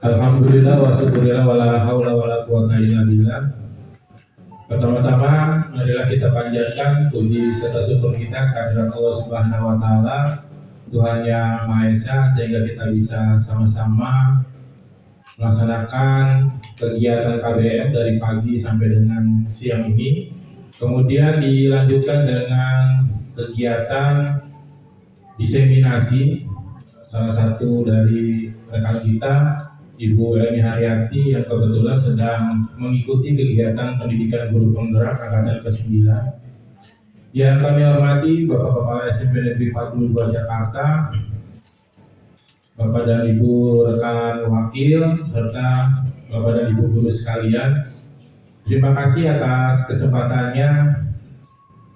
Alhamdulillah wa syukurillah wa la haula wa la quwata illa billah. Pertama-tama marilah kita panjatkan puji serta syukur kita kehadirat Allah Subhanahu wa taala, Tuhan yang Maha Esa, sehingga kita bisa sama-sama melaksanakan kegiatan KBM dari pagi sampai dengan siang ini. Kemudian dilanjutkan dengan kegiatan diseminasi salah satu dari rekan kita, Ibu Eni Haryati, yang kebetulan sedang mengikuti kegiatan pendidikan guru penggerak angkatan ke-9. Yang kami hormati Bapak Kepala SMP Negeri 42 Jakarta, Bapak dan Ibu rekan wakil, serta Bapak dan Ibu guru sekalian. Terima kasih atas kesempatannya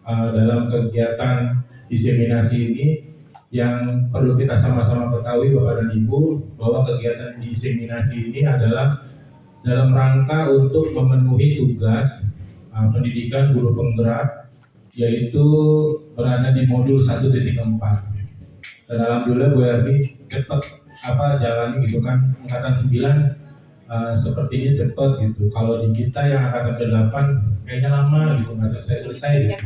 dalam kegiatan diseminasi ini. Yang perlu kita sama-sama ketahui Bapak dan Ibu, bahwa kegiatan diseminasi ini adalah dalam rangka untuk memenuhi tugas pendidikan guru penggerak, yaitu berada di modul 1.4. Dan alhamdulillah Bu Erni cepat jalan gitu kan, angkatan 9 sepertinya cepat gitu. Kalau di kita yang angkatan ke-8 kayaknya lama gitu, nggak selesai gitu.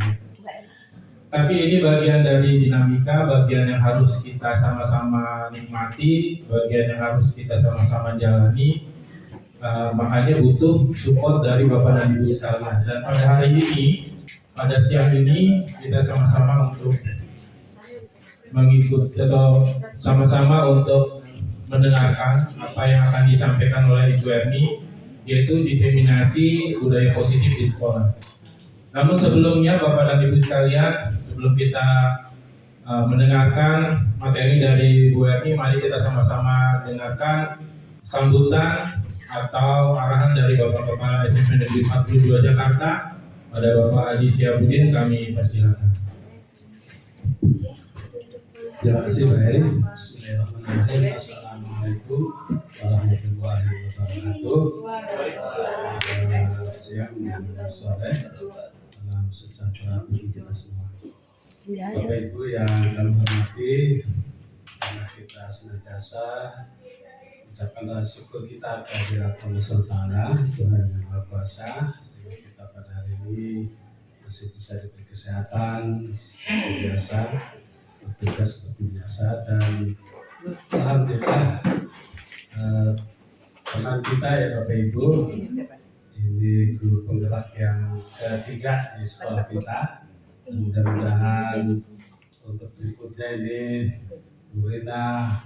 Tapi ini bagian dari dinamika, bagian yang harus kita sama-sama nikmati, bagian yang harus kita sama-sama jalani. Makanya butuh support dari Bapak dan Ibu sekalian. Dan pada hari ini, pada siang ini, kita sama-sama untuk mengikuti atau sama-sama untuk mendengarkan apa yang akan disampaikan oleh Ibu Erni, yaitu diseminasi budaya positif di sekolah. Namun sebelumnya Bapak dan Ibu sekalian, sebelum kita mendengarkan materi dari Bu Erni, mari kita sama-sama dengarkan sambutan atau arahan dari Bapak Kepala SMP Negeri 42 Jakarta pada Bapak Adi Syihabudin. Kami persilakan. Terima kasih Pak Eri. Bismillahirrahmanirrahim. Assalamualaikum warahmatullahi wabarakatuh. Siang dan sore, salam sejahtera bagi kita semua. Bapak Ibu yang kami hormati, karena kita senantiasa ucapkan rasa syukur kita kehadirat Allah SWT, Tuhan yang Maha Kuasa, sehingga kita pada hari ini masih bisa diberi kesehatan seperti biasa, bertugas seperti biasa, dan alhamdulillah teman kita ya Bapak Ibu, ini guru penggerak yang ketiga di sekolah kita. Mudah-mudahan untuk berikutnya ini Bu Rina,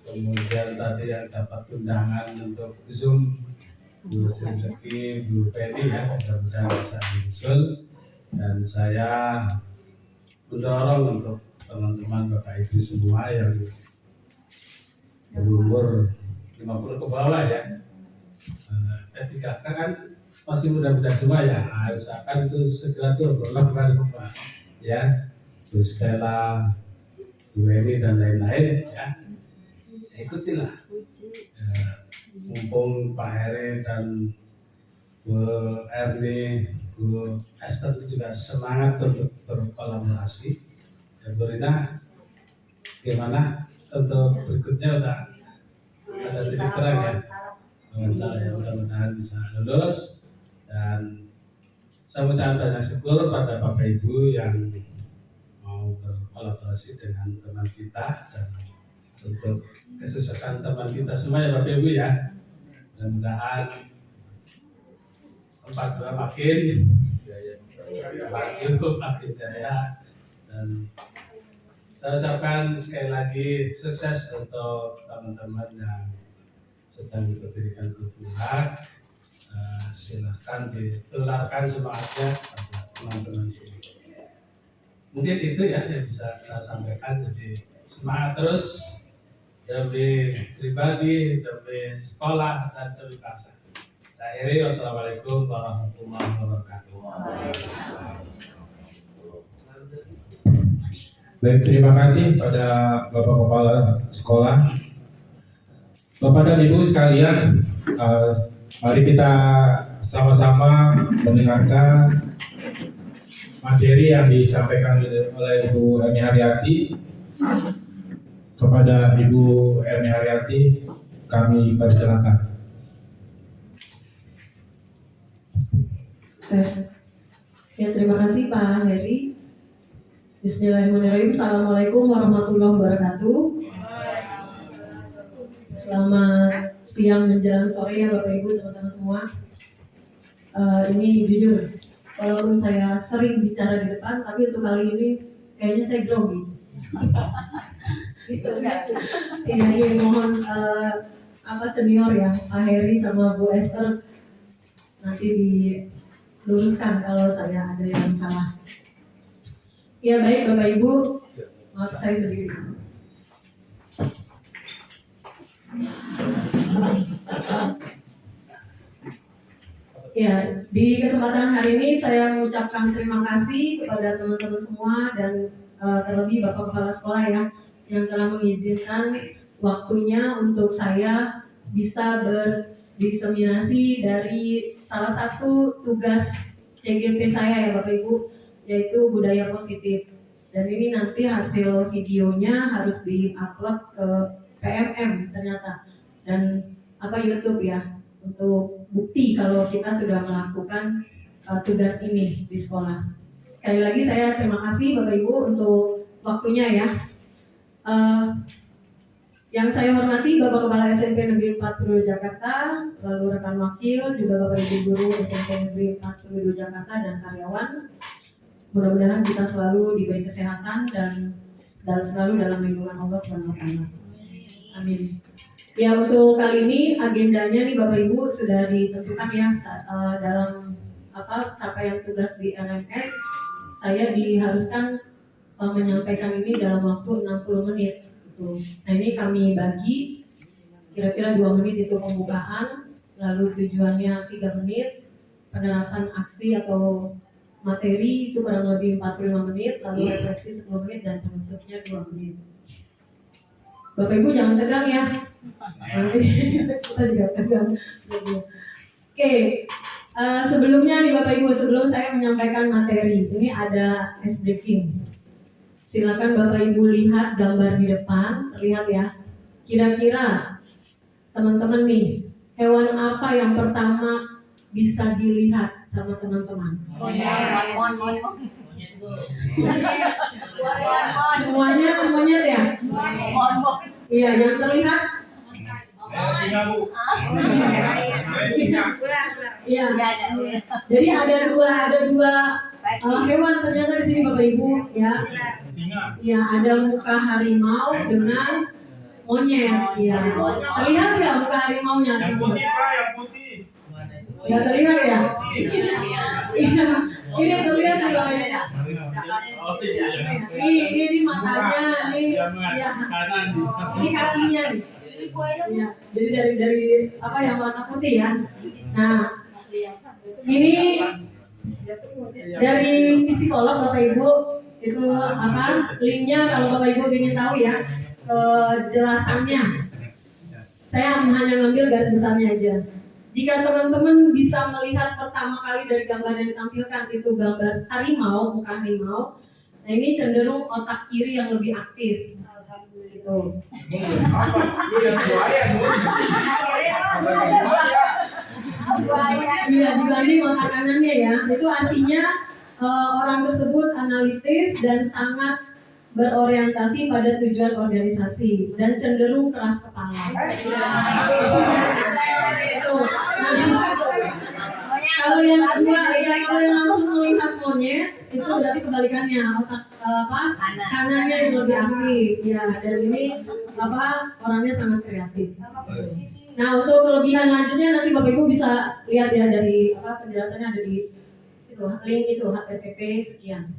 kemudian tadi yang dapat undangan untuk Zoom, Bu Sri Zeki, Bu Feni ya, mudah-mudahan bisa menyusul. Dan saya mendorong untuk teman-teman Bapak Ibu semua yang berumur 50 ke bawah ya, ketika kan masih muda-muda semua ya, usahakan itu segera tuh berlomba-lomba ya, Bu Stella, Bu Eni dan lain-lain ya, ikutilah mumpung Pak Heri dan Bu Erni, Bu Esther juga semangat untuk berkolaborasi. Ya, Bu Rina, gimana untuk berikutnya udah ada titik terang ya, wawancara ya, mudah-mudahan bisa lulus. Dan saya ucapkan banyak syukur pada Bapak Ibu yang mau berkolaborasi dengan teman kita, dan untuk kesuksesan teman kita semua ya Bapak Ibu ya. Mudah-mudahan 42 makin maju, makin jaya, dan saya ucapkan sekali lagi sukses untuk teman-teman yang sedang diberikan dukungan. Silahkan ditularkan semangatnya pada teman-teman sini. Mungkin itu ya yang bisa saya sampaikan. Jadi semangat terus demi pribadi, demi sekolah, dan demi bangsa. Saya akhiri, wassalamualaikum warahmatullahi wabarakatuh. Baik, terima kasih pada Bapak Kepala Sekolah. Bapak dan Ibu sekalian, mari kita sama-sama mendengarkan materi yang disampaikan oleh Ibu Eni Haryati. Kepada Ibu Eni Haryati, Kami persilakan. Tes. Ya, terima kasih Pak Heri. Bismillahirrahmanirrahim. Assalamualaikum warahmatullahi wabarakatuh. Selamat siang menjelang sore ya Bapak Ibu teman-teman semua. Ini jujur, walaupun saya sering bicara di depan, tapi untuk kali ini kayaknya saya grogi. Iya, ini mohon senior ya, Pak Heri sama Bu Esther nanti diluruskan kalau saya ada yang salah. Ya baik Bapak Ibu, maaf saya sendiri. Ya, di kesempatan hari ini saya mengucapkan terima kasih kepada teman-teman semua dan terlebih Bapak Kepala Sekolah ya yang telah mengizinkan waktunya untuk saya bisa berdiseminasi dari salah satu tugas CGP saya ya Bapak Ibu, yaitu budaya positif. Dan ini nanti hasil videonya harus di-upload ke PMM ternyata dan YouTube ya, untuk bukti kalau kita sudah melakukan tugas ini di sekolah. Sekali lagi saya terima kasih Bapak Ibu untuk waktunya ya. Yang saya hormati Bapak Kepala SMP Negeri 42 Jakarta, lalu rekan wakil, juga Bapak Ibu Guru SMP Negeri 42 Jakarta dan karyawan. Mudah-mudahan kita selalu diberi kesehatan dan selalu dalam lindungan Allah SWT. Amin. Ya, untuk kali ini agendanya nih Bapak Ibu sudah ditentukan ya dalam capaian tugas di LMS. Saya diharuskan menyampaikan ini dalam waktu 60 menit. Gitu. Nah ini kami bagi kira-kira 2 menit itu pembukaan, lalu tujuannya 3 menit, penerapan aksi atau materi itu kurang lebih 45 menit, lalu refleksi 10 menit dan penutupnya 2 menit. Bapak Ibu jangan tegang ya. Nanti kita juga tegang. Oke, sebelumnya nih Bapak Ibu, sebelum saya menyampaikan materi, ini ada ice breaking. Silakan Bapak Ibu lihat gambar di depan, terlihat ya. Kira-kira teman-teman nih, hewan apa yang pertama bisa dilihat sama teman-teman? Semuanya monyet ya? Iya, yang terlihat Singa Bu. Iya. Jadi ada dua hewan ternyata di sini Bapak Ibu ya. Ya, ada muka harimau dengan monyet ya. Terlihat nggak muka harimaunya? Yang putih Pak, yang putih. Nggak terlihat ya? Iya. Ini terlihat juga ya. Ini matanya, ini ya. Ini kakinya nih. Ya, jadi dari yang warna putih ya. Nah, ini dari psikolog Bapak Ibu itu linknya kalau Bapak Ibu ingin tahu ya kejelasannya. Saya hanya ngambil garis besarnya aja. Jika teman-teman bisa melihat pertama kali dari gambar yang ditampilkan itu gambar harimau, muka harimau. Nah ini cenderung otak kiri yang lebih aktif. Gitu. Iya dibanding otak kanannya ya. Itu artinya orang tersebut analitis dan sangat berorientasi pada tujuan organisasi dan cenderung keras kepala. Kalau yang kedua, kalau yang langsung melihat monyet itu berarti kebalikannya, otak kanannya yang lebih aktif, ya. Dan ini orangnya sangat kreatif. Nah untuk kelebihan lanjutnya nanti Bapak Ibu bisa lihat ya dari penjelasannya ada di link itu http sekian.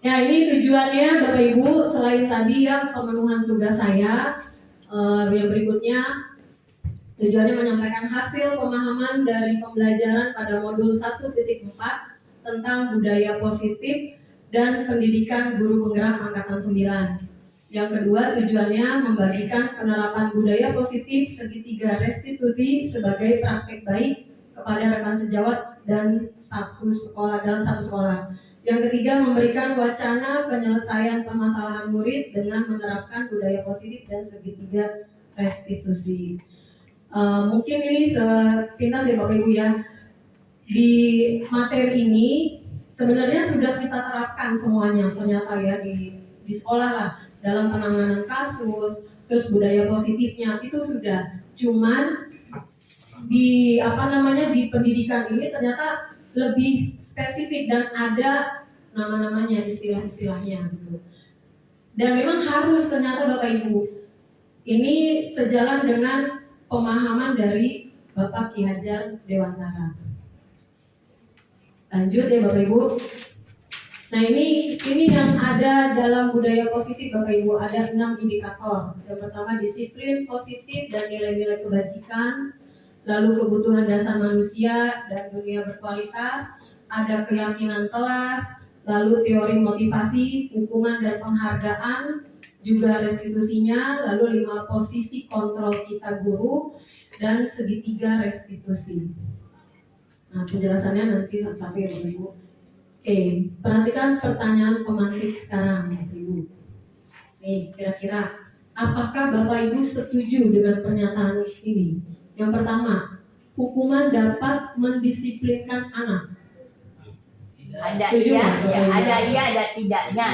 Ya ini tujuannya Bapak Ibu selain tadi ya pemenuhan tugas saya yang berikutnya tujuannya menyampaikan hasil pemahaman dari pembelajaran pada modul 1.4 tentang budaya positif dan pendidikan guru penggerak angkatan 9. Yang kedua tujuannya membagikan penerapan budaya positif segitiga restitusi sebagai praktek baik kepada rekan sejawat dan dalam satu sekolah. Yang ketiga, memberikan wacana penyelesaian permasalahan murid dengan menerapkan budaya positif dan segitiga restitusi. Mungkin ini sepintas ya Bapak Ibu ya. Di materi ini sebenarnya sudah kita terapkan semuanya ternyata ya di sekolah lah, dalam penanganan kasus, terus budaya positifnya itu sudah. Cuman di di pendidikan ini ternyata lebih spesifik dan ada nama-namanya, istilah-istilahnya gitu. Dan memang harus ternyata Bapak Ibu. Ini sejalan dengan pemahaman dari Bapak Ki Hajar Dewantara. Lanjut ya Bapak Ibu. Nah ini yang ada dalam budaya positif Bapak Ibu, ada 6 indikator. Yang pertama disiplin positif dan nilai-nilai kebajikan, lalu kebutuhan dasar manusia dan dunia berkualitas, ada keyakinan kelas, lalu teori motivasi, hukuman dan penghargaan, juga restitusinya, lalu 5 posisi kontrol kita guru, dan segitiga restitusi. Nah, penjelasannya nanti satu-satu ya Bapak Ibu. Oke, perhatikan pertanyaan pemantik sekarang Bapak Ibu. Nih, kira-kira apakah Bapak Ibu setuju dengan pernyataan ini? Yang pertama, hukuman dapat mendisiplinkan anak. Ada Setuju iya, nggak, Bapak ya, Ibu? ada iya, ada tidaknya.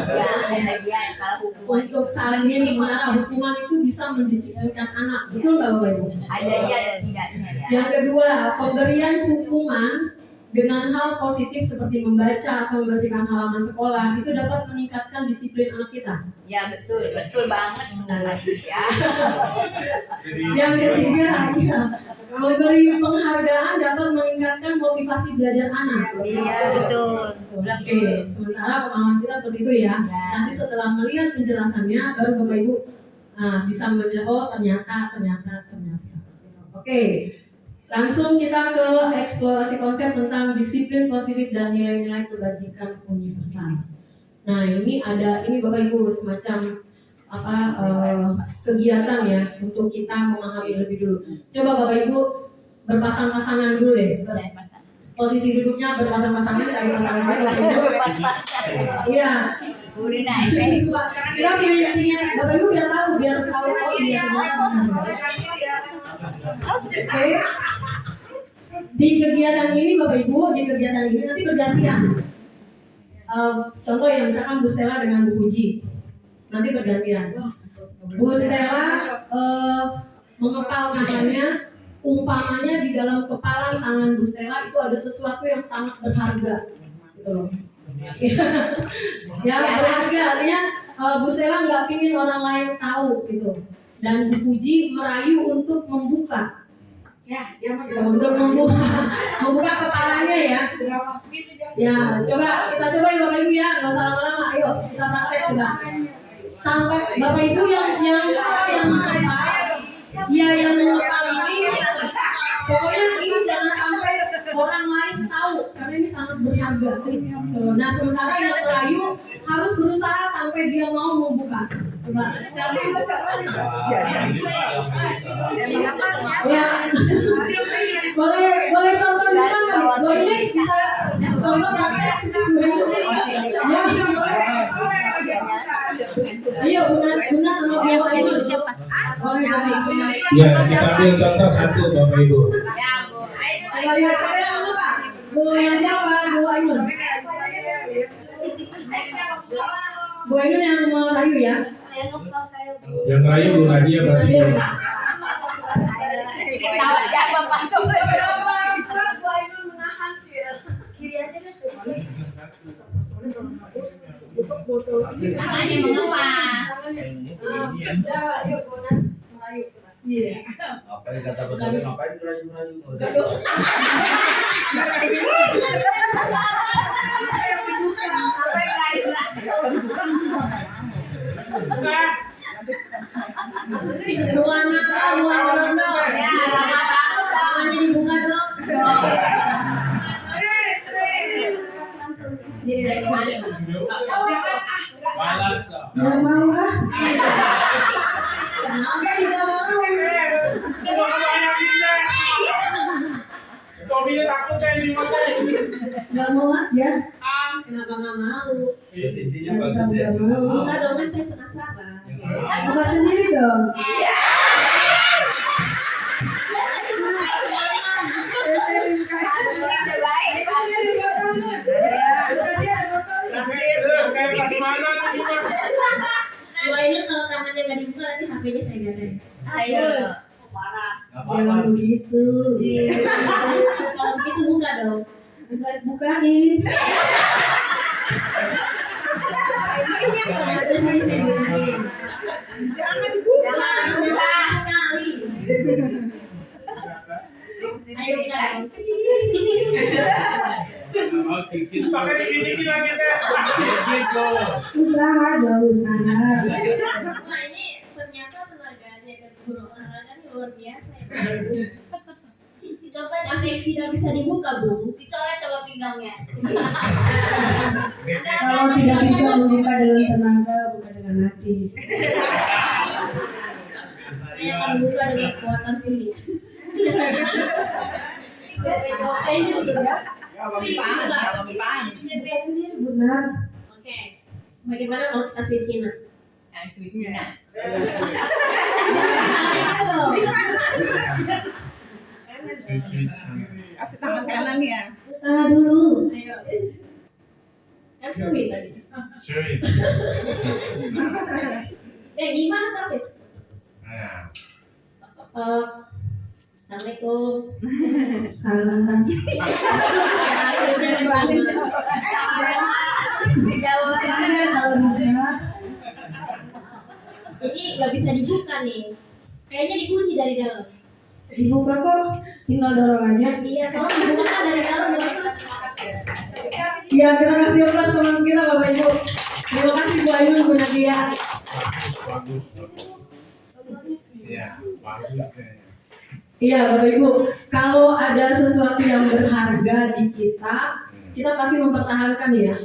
Ya, ada iya kalau hukuman Untuk saat ini sementara hukuman itu bisa mendisiplinkan anak, betul nggak Bapak Ibu? ada iya, ada tidaknya ya. Yang kedua, pemberian hukuman dengan hal positif seperti membaca atau membersihkan halaman sekolah itu dapat meningkatkan disiplin anak kita. Ya betul, betul banget sebenarnya ya. Yang ketiga, ya, memberi penghargaan dapat meningkatkan motivasi belajar anak. Iya betul. Oke, sementara pemahaman kita seperti itu ya. Nanti setelah melihat penjelasannya, baru Bapak Ibu bisa menjawab, oh ternyata. Oke, langsung kita ke eksplorasi konsep tentang disiplin positif dan nilai-nilai kebajikan universal. Nah ini Bapak Ibu semacam kegiatan ya untuk kita memahami lebih dulu. Coba Bapak Ibu berpasang-pasangan dulu deh. Posisi duduknya berpasang-pasangan, cari pasangannya Bapak Ibu. Iya. Kita pilih Bapak Ibu biar tahu oh iya ternyata. Oke. Di kegiatan ini Bapak Ibu, nanti bergantian. Contoh ya, misalkan Bu Stella dengan Bu Puji, nanti bergantian. Bu Stella mengepal tangannya, umpamanya di dalam kepalan tangan Bu Stella itu ada sesuatu yang sangat berharga, gitu loh. Ya berharga, artinya Bu Stella nggak pingin orang lain tahu gitu. Dan Bu Puji merayu untuk membuka. Untuk membuka kepalanya ya. Ya, kita coba ya Bapak Ibu ya, nggak usah lama-lama. Ayo kita praktek coba. Sampai Bapak Ibu yang mengepal ini, pokoknya ini jangan sampai orang lain tahu karena ini sangat berharga. Nah, sementara yang merayu harus berusaha sampai dia mau membuka. Coba. Ya. Boleh contoh di depan kali? Boleh bisa contoh praktek? Ya, boleh. Ayo, Bunda sama Bapak Ibu. Boleh. Ya, kita ambil contoh satu Bapak Ibu. Ayo, siapa yang mau Pak? Bu Nadia apa Bu Ainun? Bu Ainun yang merayu ya? Yang merayu Bu Nadia berarti. Tahu siapa pasang Bu Ainun menahan kiri aja deh. namanya mengemas. Ayo Bu Nadia merayu. Iya. Apa yang kata pesan ngapain merayu-merayu? Bunga dong. Tangan jadi bunga dong. Balas dong. Nggak mau ah. Kenapa tidak mau? Suaminya takut kayak gimana? Nggak mau aja. Kenapa nggak mau? Cincinnya Nggak bagus ya. mau. Enggak dong, kan saya penasaran. Buka sendiri dong. Jangan begitu. Kalau begitu buka dong. Bukain. Ternyata sih saya benerin. Jangan dibuka. Jangan buka sekali. Ayo buka dong. Pakai diginiin lagi deh. Gitu. Usaha dong, usaha. Wah ini ternyata tenaganya dan guru olahraga ini luar biasa ya Bapak Ibu. Coba masih tidak bisa dibuka Bu. Dicoret coba pinggangnya. Kalau tidak bisa membuka dengan tenaga, buka dengan hati. Saya akan buka dengan kekuatan sini. Ini sudah. Buka Sendiri benar. Oke. Bagaimana kalau kita switch Cina? Yang sweet Cina. Itu dong. Kasih tangan kanan ya. Usaha dulu. Ayo. Yang sweet tadi. Sweet. Gimana Kak Sih? Nah. Assalamualaikum. Salah. Jawabannya Kalau bisa. Ini nggak bisa dibuka nih. Kayaknya dikunci dari dalam. Dibuka kok, tinggal dorong aja. Iya, kalau dibuka dari dalam. Ya, kita kasih aplaus teman kita Bapak Ibu. Terima kasih Bu Ainun, Bu Nadia. Bagus. Iya, bagus deh. Iya Bapak Ibu, kalau ada sesuatu yang berharga di kita, kita pasti mempertahankan ya.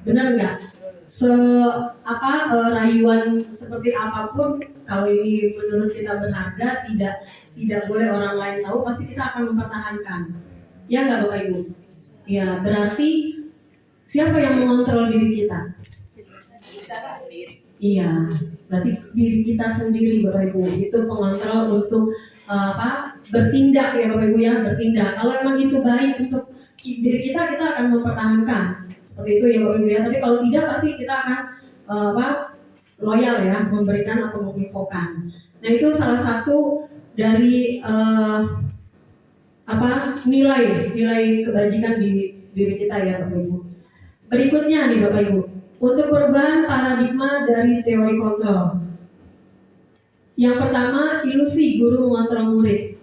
Benar nggak? Rayuan seperti apapun, kalau ini menurut kita berharga, tidak boleh orang lain tahu, pasti kita akan mempertahankan. Ya nggak Bapak Ibu? Ya, berarti siapa yang mengontrol diri kita? Iya, berarti diri kita sendiri Bapak Ibu. Itu pengontrol untuk bertindak ya Bapak Ibu ya, bertindak. Kalau emang itu baik untuk diri kita akan mempertahankan. Seperti itu ya Bapak Ibu ya. Tapi kalau tidak pasti kita akan loyal ya, memberikan atau menginfokan. Nah, itu salah satu dari nilai kebajikan di diri kita ya Bapak Ibu. Berikutnya nih Bapak Ibu, untuk perubahan paradigma dari teori kontrol. Yang pertama, ilusi guru mengontrol murid.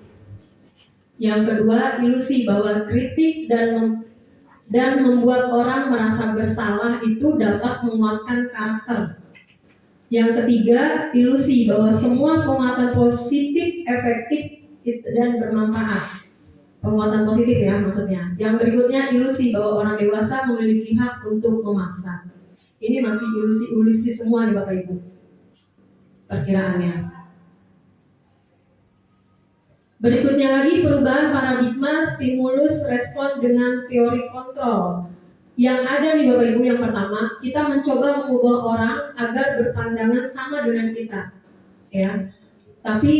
Yang kedua, ilusi bahwa kritik dan membuat orang merasa bersalah itu dapat menguatkan karakter. Yang ketiga, ilusi bahwa semua penguatan positif, efektif dan bermanfaat. Penguatan positif ya maksudnya. Yang berikutnya, ilusi bahwa orang dewasa memiliki hak untuk memaksa. Ini masih ilusi semua nih Bapak Ibu. Perkiraannya. Berikutnya lagi perubahan paradigma stimulus respon dengan teori kontrol. Yang ada nih Bapak Ibu, yang pertama, kita mencoba mengubah orang agar berpandangan sama dengan kita. Ya. Tapi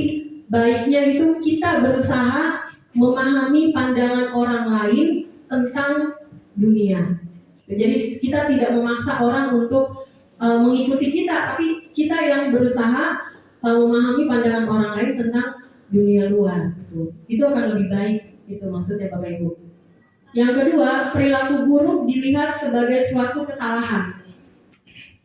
baiknya itu kita berusaha memahami pandangan orang lain tentang dunia. Jadi kita tidak memaksa orang untuk mengikuti kita, tapi kita yang berusaha memahami pandangan orang lain tentang dunia luar. Itu akan lebih baik, itu maksudnya Bapak Ibu. Yang kedua, perilaku buruk dilihat sebagai suatu kesalahan.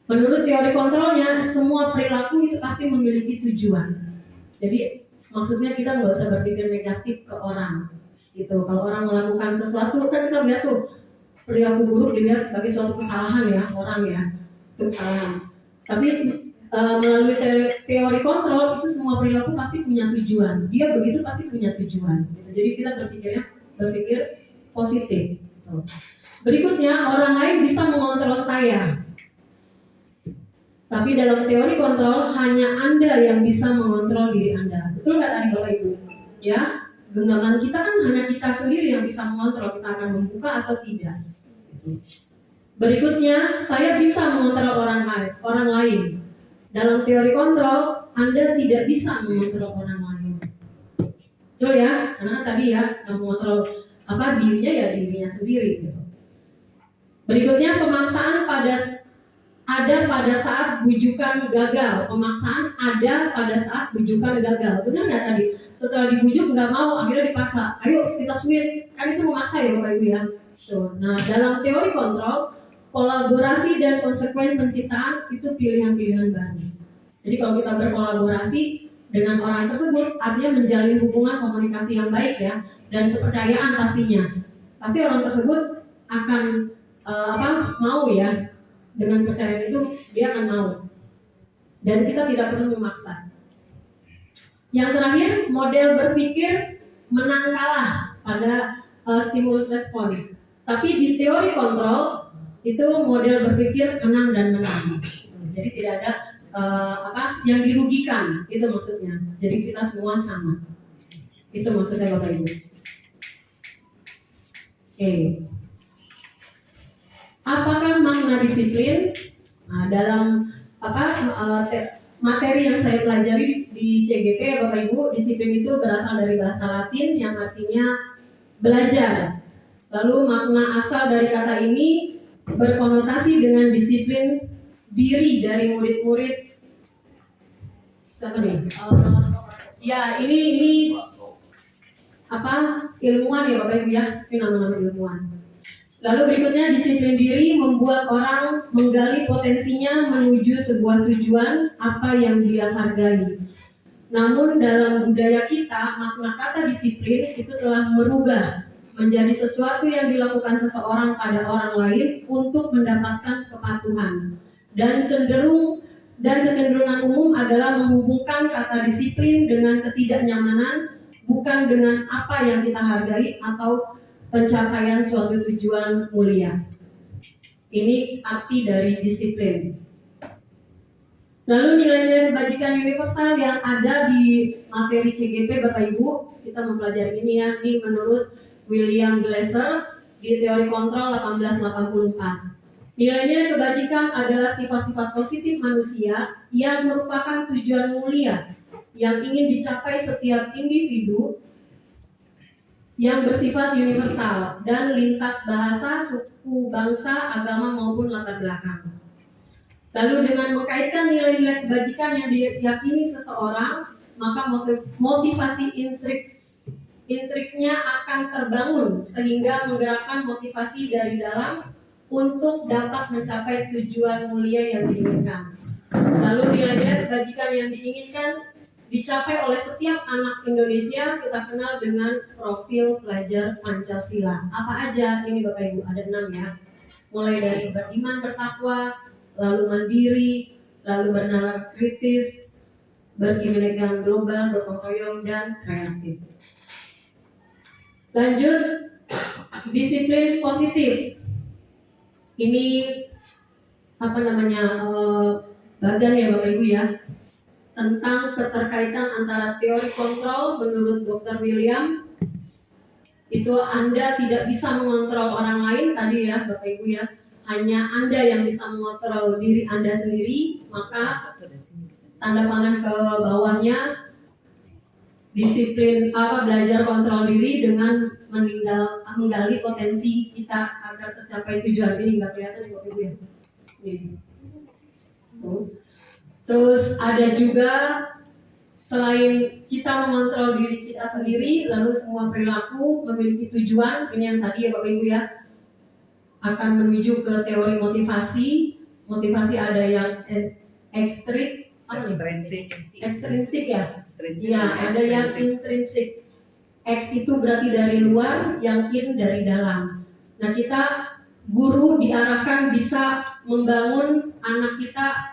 Menurut teori kontrolnya, semua perilaku itu pasti memiliki tujuan. Jadi maksudnya kita nggak usah berpikir negatif ke orang. Gitu. Kalau orang melakukan sesuatu, kan kita lihat tuh perilaku buruk dilihat sebagai suatu kesalahan ya orang ya, itu kesalahan. Tapi melalui teori kontrol itu semua perilaku pasti punya tujuan. Dia begitu pasti punya tujuan. Gitu. Jadi kita berpikir positif. Gitu. Berikutnya, orang lain bisa mengontrol saya. Tapi dalam teori kontrol hanya Anda yang bisa mengontrol diri Anda. Betul nggak tadi Bapak Ibu? Ya, genggaman kita kan hanya kita sendiri yang bisa mengontrol kita akan membuka atau tidak. Gitu. Berikutnya, saya bisa mengontrol orang lain. Dalam teori kontrol, Anda tidak bisa mengontrol orang lain. Betul ya? Karena tadi ya, yang mengontrol dirinya ya dirinya sendiri gitu. Berikutnya, pemaksaan ada pada saat bujukan gagal, pemaksaan ada pada saat bujukan gagal. Benar nggak tadi? Setelah dibujuk nggak mau, akhirnya dipaksa. Ayo kita sweet, kan itu memaksa ya Bapak Ibu ya. Tuh. Nah dalam teori kontrol, kolaborasi dan konsekuen penciptaan itu pilihan-pilihan baru. Jadi kalau kita berkolaborasi dengan orang tersebut, artinya menjalin hubungan komunikasi yang baik ya, dan kepercayaan pastinya. Pasti orang tersebut akan mau ya. Dengan percayaan itu dia akan mau, dan kita tidak perlu memaksa. Yang terakhir, model berpikir menang kalah pada stimulus respon. Tapi di teori kontrol itu model berpikir menang dan menang. Jadi tidak ada yang dirugikan, itu maksudnya. Jadi kita semua sama. Itu maksudnya Bapak Ibu. Oke. Apakah makna disiplin? Nah, dalam materi yang saya pelajari di CGP, Bapak Ibu, disiplin itu berasal dari bahasa Latin yang artinya belajar. Lalu makna asal dari kata ini berkonotasi dengan disiplin diri dari murid-murid. Siapa nih? Ya, ini ilmuwan ya Bapak Ibu ya, ini nama-nama ilmuwan. Lalu berikutnya, disiplin diri membuat orang menggali potensinya menuju sebuah tujuan apa yang dia hargai. Namun dalam budaya kita, makna kata disiplin itu telah merubah menjadi sesuatu yang dilakukan seseorang pada orang lain untuk mendapatkan kepatuhan. Dan kecenderungan umum adalah menghubungkan kata disiplin dengan ketidaknyamanan, bukan dengan apa yang kita hargai atau pencapaian suatu tujuan mulia. Ini arti dari disiplin. Lalu nilai-nilai kebajikan universal yang ada di materi CGP Bapak Ibu, kita mempelajari ini ya, ini menurut William Glasser di teori kontrol 1884. Nilai-nilai kebajikan adalah sifat-sifat positif manusia yang merupakan tujuan mulia yang ingin dicapai setiap individu, yang bersifat universal dan lintas bahasa, suku, bangsa, agama maupun latar belakang. Lalu dengan mengkaitkan nilai-nilai kebajikan yang diyakini seseorang, maka motivasi intriksnya akan terbangun sehingga menggerakkan motivasi dari dalam untuk dapat mencapai tujuan mulia yang diinginkan. Lalu nilai-nilai kebajikan yang diinginkan dicapai oleh setiap anak Indonesia kita kenal dengan profil pelajar Pancasila. Apa aja ini Bapak Ibu? Ada 6 ya. Mulai dari beriman bertakwa, lalu mandiri, lalu bernalar kritis, berkebinekaan global, gotong royong, dan kreatif. Lanjut, disiplin positif. Ini bagan ya Bapak Ibu ya, tentang keterkaitan antara teori kontrol menurut Dr. William. Itu Anda tidak bisa mengontrol orang lain tadi ya Bapak Ibu ya, hanya Anda yang bisa mengontrol diri Anda sendiri. Maka tanda panah ke bawahnya, disiplin belajar kontrol diri dengan menggali potensi kita agar tercapai tujuan. Ini nggak kelihatan ya Bapak Ibu ya. Ini. Terus ada juga, selain kita mengontrol diri kita sendiri, lalu semua perilaku memiliki tujuan. Ini yang tadi ya Bapak Ibu ya, akan menuju ke teori motivasi. Motivasi ada yang ekstrinsik ya. Ya, ada yang intrinsik. X itu berarti dari luar, yang in dari dalam. Nah, kita guru diarahkan bisa membangun anak kita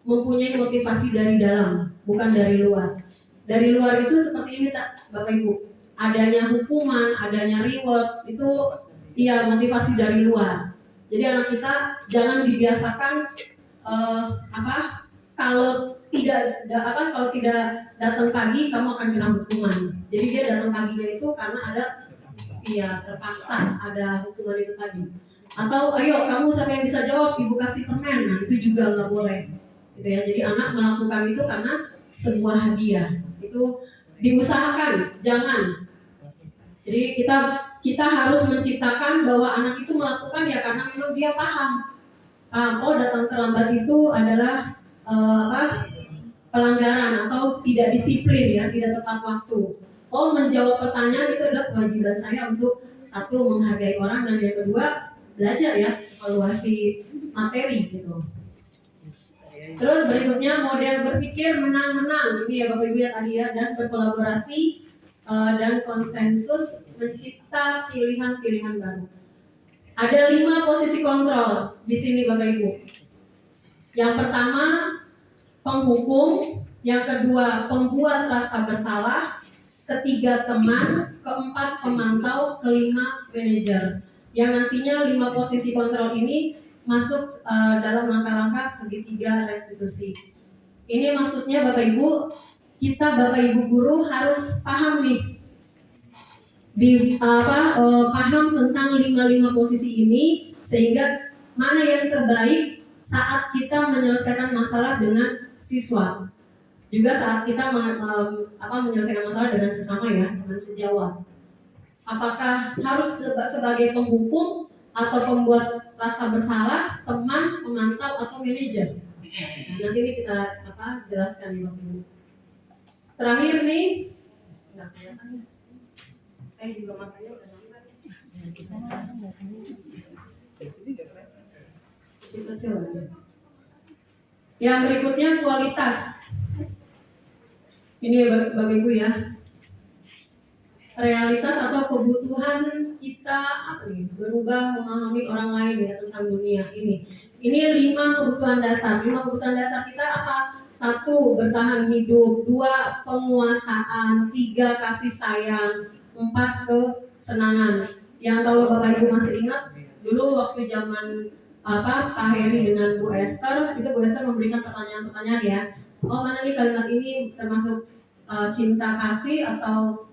mempunyai motivasi dari dalam, bukan dari luar. Dari luar itu seperti ini Bapak Ibu, adanya hukuman, adanya reward, itu iya motivasi dari luar. Jadi anak kita jangan dibiasakan kalau tidak datang pagi kamu akan kena hukuman. Jadi dia datang paginya itu karena ada terpaksa ada hukuman itu tadi. Atau ayo kamu siapa yang bisa jawab, ibu kasih permen. Nah, itu juga nggak boleh. Gitu ya. Jadi anak melakukan itu karena sebuah hadiah. Itu diusahakan, jangan. Jadi kita harus menciptakan bahwa anak itu melakukan ya karena memang dia paham paham, oh datang terlambat itu adalah pelanggaran atau tidak disiplin ya, tidak tepat waktu. Oh, menjawab pertanyaan itu adalah kewajiban saya untuk satu menghargai orang dan yang kedua belajar ya, evaluasi materi gitu. Terus berikutnya model berpikir menang-menang ini ya Bapak Ibu ya tadi ya, dan berkolaborasi dan konsensus mencipta pilihan-pilihan baru. Ada 5 posisi kontrol di sini Bapak Ibu. Yang pertama penghukum, yang kedua pembuat rasa bersalah, ketiga teman, keempat pemantau, kelima manajer. Yang nantinya 5 posisi kontrol ini masuk dalam langkah-langkah segitiga restitusi. Ini maksudnya Bapak Ibu, kita Bapak Ibu guru harus paham nih, paham tentang 5 posisi ini sehingga mana yang terbaik saat kita menyelesaikan masalah dengan siswa. Juga saat kita menyelesaikan masalah dengan sesama ya, dengan sejawat. Apakah harus sebagai penghukum atau pembuat rasa bersalah, teman, pemantau atau manajer? Nanti ini kita jelaskan di Bapak. Terakhir nih, nggak kelihatan. Saya juga makanya udah nambah. Kecil aja. Yang berikutnya kualitas. Ini ya Bapak Ibu ya. Realitas atau kebutuhan kita berubah memahami orang lain ya tentang dunia ini. Ini 5 kebutuhan dasar. 5 kebutuhan dasar kita apa? 1. Bertahan hidup. 2. Penguasaan. 3. Kasih sayang. 4. Kesenangan. Yang kalau Bapak Ibu masih ingat dulu waktu zaman Pak Heri dengan Bu Esther, itu Bu Esther memberikan pertanyaan-pertanyaan ya. Oh mana nih kalimat ini termasuk cinta kasih atau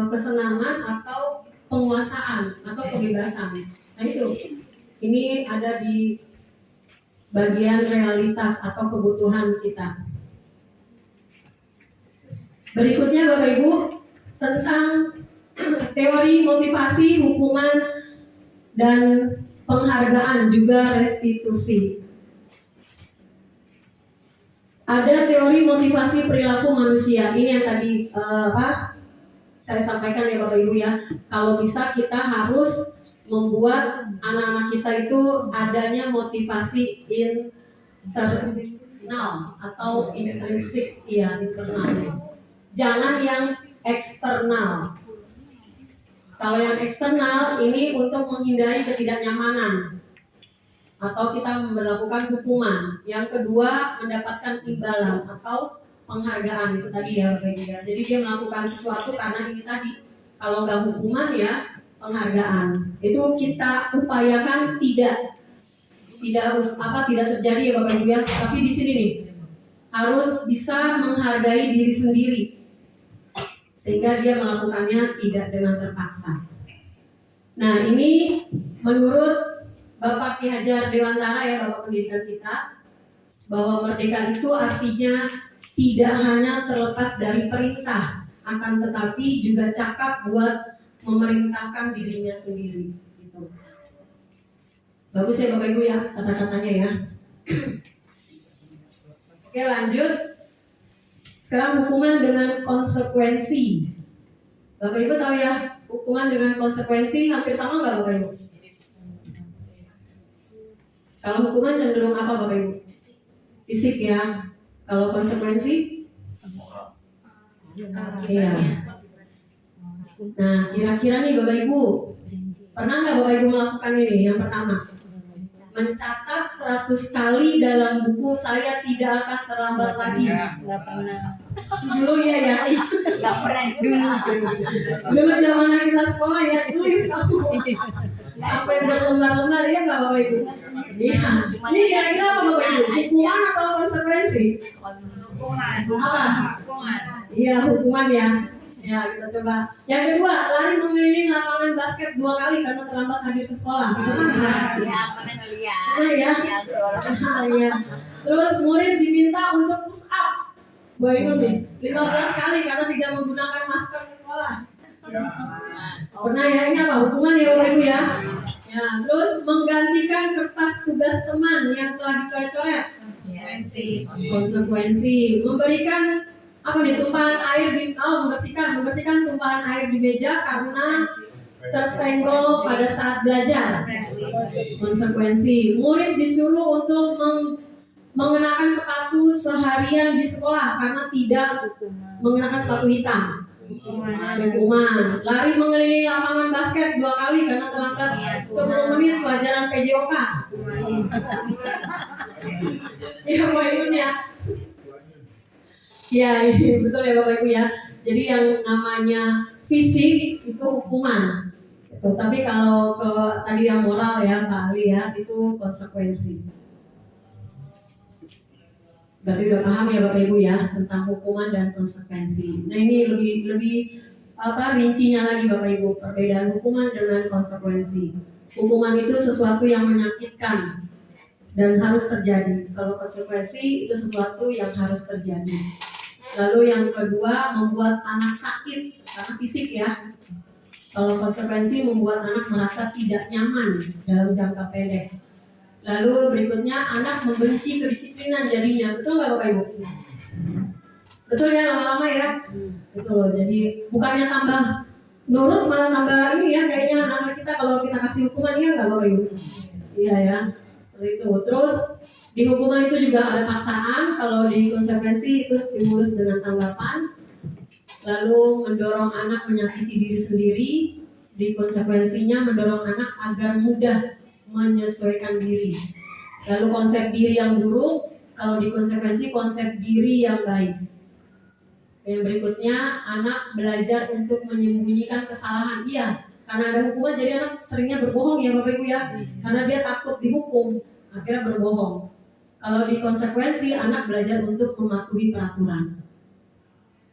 kesenangan atau penguasaan atau kebebasan. Nah itu, ini ada di bagian realitas atau kebutuhan kita. Berikutnya Bapak Ibu tentang teori motivasi, hukuman dan penghargaan juga restitusi. Ada teori motivasi perilaku manusia. Ini yang tadi saya sampaikan ya Bapak Ibu ya. Kalau bisa kita harus membuat anak-anak kita itu adanya motivasi internal atau intrinsik ya, internal. Jangan yang eksternal. Kalau yang eksternal ini untuk menghindari ketidaknyamanan atau kita melakukan hukuman. Yang kedua mendapatkan imbalan atau penghargaan, itu tadi ya Bapak Ibu ya. Jadi dia melakukan sesuatu karena ini tadi, kalau nggak hukuman ya penghargaan. Itu kita upayakan tidak terjadi ya Bapak Ibu ya. Tapi di sini nih harus bisa menghargai diri sendiri sehingga dia melakukannya tidak dengan terpaksa. Nah ini menurut Bapak Ki Hajar Dewantara ya, Bapak pendidikan kita, bahwa merdeka itu artinya tidak hanya terlepas dari perintah, akan tetapi juga cakap buat memerintahkan dirinya sendiri. Gitu. Bagus ya Bapak Ibu ya kata-katanya ya. Oke lanjut. Sekarang hukuman dengan konsekuensi. Bapak Ibu tahu ya, hukuman dengan konsekuensi hampir sama nggak Bapak Ibu? Kalau hukuman cenderung apa Bapak Ibu? Fisik ya. Kalau konsekuensi? Iya. Nah kira-kira nih Bapak Ibu, pernah nggak Bapak Ibu melakukan ini? Yang pertama, mencatat 100 kali dalam buku saya tidak akan terlambat lagi. Nggak pernah. Dulu ya. Nggak pernah juga. Dulu zaman kita sekolah ya tulis kamu. Sampai berlembar-lembar ya nggak Bapak Ibu? Iya. Ini kira-kira apa Bapak Ibu? Hukuman atau konsekuensi? Apa? Iya hukuman ya. Ya kita coba. Yang kedua, lari mengelilingi lapangan basket 2 kali karena terlambat hadir ke sekolah. Hukuman ya? Ya pernah ngeliat. Nah ya. Iya. Terus murid diminta untuk push up. Bu Ainun nih, 15 kali karena tidak menggunakan masker di sekolah. Pernah ya, ini apa? Hukuman ya Bapak Ibu ya. Ya Ya, terus menggantikan kertas tugas teman yang telah dicoret-coret. Konsekuensi. Memberikan apa nih, tumpahan air di membersihkan tumpahan air di meja karena tersenggol pada saat belajar. Konsekuensi. Murid disuruh untuk mengenakan sepatu seharian di sekolah karena tidak mengenakan sepatu hitam. Hukuman. Lari mengelilingi lapangan basket 2 kali karena terlambat 10 menit pelajaran PJOK. Ya Bapak Ibu ya. Ya ini betul ya Bapak Ibu ya. Jadi yang namanya fisik itu hukuman. Gitu. Tapi kalau ke tadi yang moral ya Pak Ali ya, itu konsekuensi. Berarti udah paham ya Bapak Ibu ya tentang hukuman dan konsekuensi. Nah ini lebih rincinya lagi Bapak Ibu, perbedaan hukuman dengan konsekuensi. Hukuman itu sesuatu yang menyakitkan dan harus terjadi. Kalau konsekuensi itu sesuatu yang harus terjadi. Lalu yang kedua, membuat anak sakit karena fisik ya. Kalau konsekuensi membuat anak merasa tidak nyaman dalam jangka pendek. Lalu berikutnya, anak membenci kedisiplinan jadinya. Betul nggak Bapak Ibu? Betul ya, lama-lama ya. Betul. Jadi bukannya tambah nurut, malah tambah ini ya. Kayaknya anak-anak kita kalau kita kasih hukuman, ya nggak Bapak Ibu? Iya ya. Seperti itu. Terus di hukuman itu juga ada paksaan. Kalau di konsekuensi itu stimulus dengan tanggapan. Lalu mendorong anak menyakiti diri sendiri. Di konsekuensinya mendorong anak agar mudah menyesuaikan diri. Lalu konsep diri yang buruk, kalau di konsekuensi konsep diri yang baik. Yang berikutnya, anak belajar untuk menyembunyikan kesalahan. Iya, karena ada hukuman jadi anak seringnya berbohong ya Bapak Ibu ya. Karena dia takut dihukum, akhirnya berbohong. Kalau di konsekuensi, anak belajar untuk mematuhi peraturan.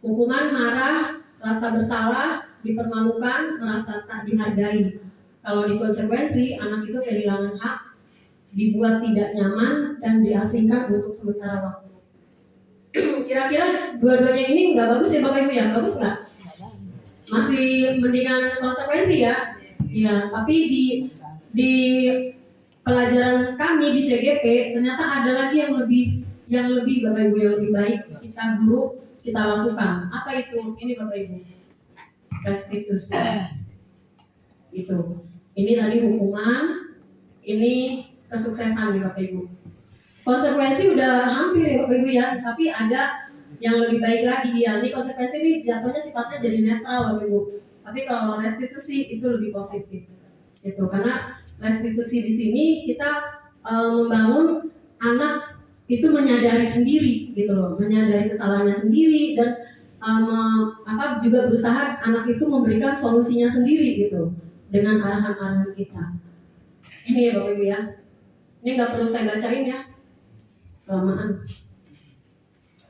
Hukuman marah, rasa bersalah, dipermalukan, merasa tak dihargai. Kalau di konsekuensi, anak itu kehilangan hak, dibuat tidak nyaman, dan diasingkan untuk sementara waktu. Kira-kira dua-duanya ini nggak bagus ya Bapak Ibu ya? Bagus nggak? Masih mendingan konsekuensi ya? Ya, tapi di pelajaran kami di CGP ternyata ada lagi yang lebih Bapak Ibu, yang lebih baik kita guru kita lakukan. Apa itu? Ini Bapak Ibu, restitusi. Itu. Ini tadi hukuman, ini kesuksesan nih Bapak Ibu. Konsekuensi udah hampir ya Bapak Ibu ya, tapi ada yang lebih baik lagi dia. Ini konsekuensi ini jatuhnya sifatnya jadi netral Bapak Ibu. Tapi kalau restitusi itu lebih positif. Itu karena restitusi di sini kita membangun anak itu menyadari sendiri gitu loh, menyadari kesalahannya sendiri dan juga berusaha anak itu memberikan solusinya sendiri gitu. Dengan arahan-arahan kita. Ini ya Bapak Ibu ya. Ini nggak perlu saya bacain ya, kelamaan.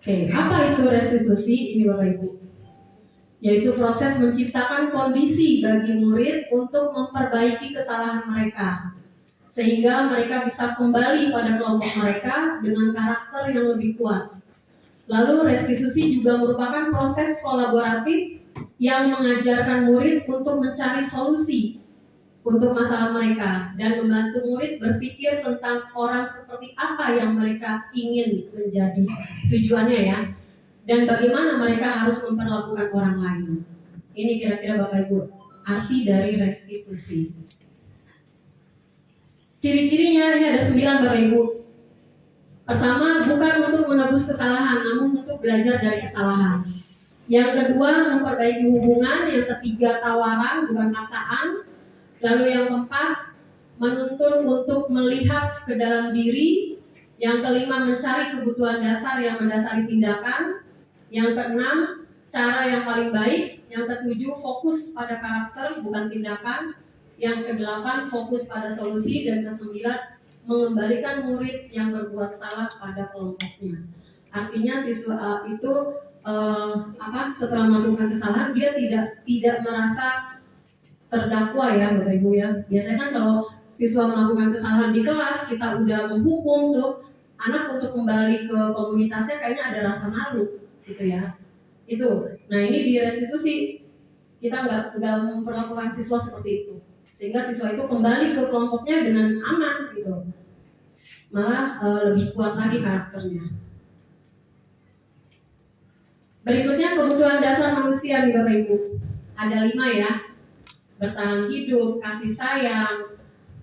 Oke, apa itu restitusi? Ini Bapak Ibu, yaitu proses menciptakan kondisi bagi murid untuk memperbaiki kesalahan mereka, sehingga mereka bisa kembali pada kelompok mereka dengan karakter yang lebih kuat. Lalu restitusi juga merupakan proses kolaboratif yang mengajarkan murid untuk mencari solusi untuk masalah mereka dan membantu murid berpikir tentang orang seperti apa yang mereka ingin menjadi, tujuannya ya, dan bagaimana mereka harus memperlakukan orang lain. Ini kira-kira Bapak Ibu arti dari restitusi. Ciri-cirinya ini ada 9 Bapak Ibu. Pertama, bukan untuk menebus kesalahan, namun untuk belajar dari kesalahan. Yang kedua, memperbaiki hubungan. Yang ketiga, tawaran bukan paksaan. Lalu yang keempat, menuntun untuk melihat ke dalam diri. Yang kelima, mencari kebutuhan dasar yang mendasari tindakan. Yang keenam, cara yang paling baik. Yang ketujuh, fokus pada karakter bukan tindakan. Yang kedelapan, fokus pada solusi. Dan kesembilan, mengembalikan murid yang berbuat salah pada kelompoknya. Artinya siswa itu setelah melakukan kesalahan dia tidak merasa terdakwa ya Bapak Ibu ya. Biasanya kan kalau siswa melakukan kesalahan di kelas kita udah menghukum tuh anak untuk kembali ke komunitasnya, kayaknya ada rasa malu gitu ya. Itu. Nah ini di restitusi kita nggak memperlakukan siswa seperti itu. sehingga siswa itu kembali ke kelompoknya dengan aman gitu, malah lebih kuat lagi karakternya. Berikutnya kebutuhan dasar manusia nih Bapak Ibu, ada 5 ya: bertahan hidup, kasih sayang,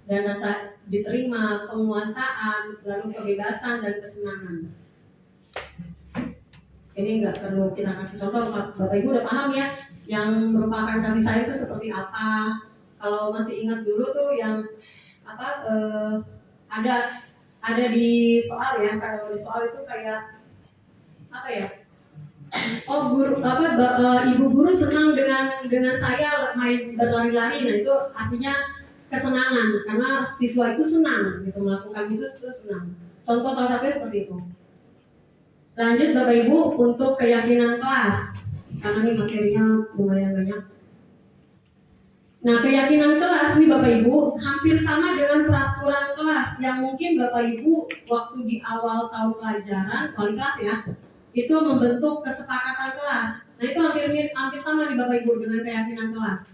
dan rasa diterima, penguasaan, lalu kebebasan dan kesenangan. Ini nggak perlu kita kasih contoh, Bapak Ibu udah paham ya yang merupakan kasih sayang itu seperti apa. Kalau masih ingat dulu tuh yang apa ada di soal ya, kalau di soal itu kayak apa ya? Oh guru ibu guru senang dengan saya main berlari-lari, nah itu artinya kesenangan karena siswa itu senang gitu melakukan itu senang. Contoh salah satunya seperti itu. Lanjut Bapak Ibu untuk keyakinan kelas, karena ini materinya lumayan banyak. Nah keyakinan kelas nih Bapak Ibu hampir sama dengan peraturan kelas yang mungkin Bapak Ibu waktu di awal tahun pelajaran wali kelas ya itu membentuk kesepakatan kelas. Nah itu hampir sama nih Bapak Ibu dengan keyakinan kelas.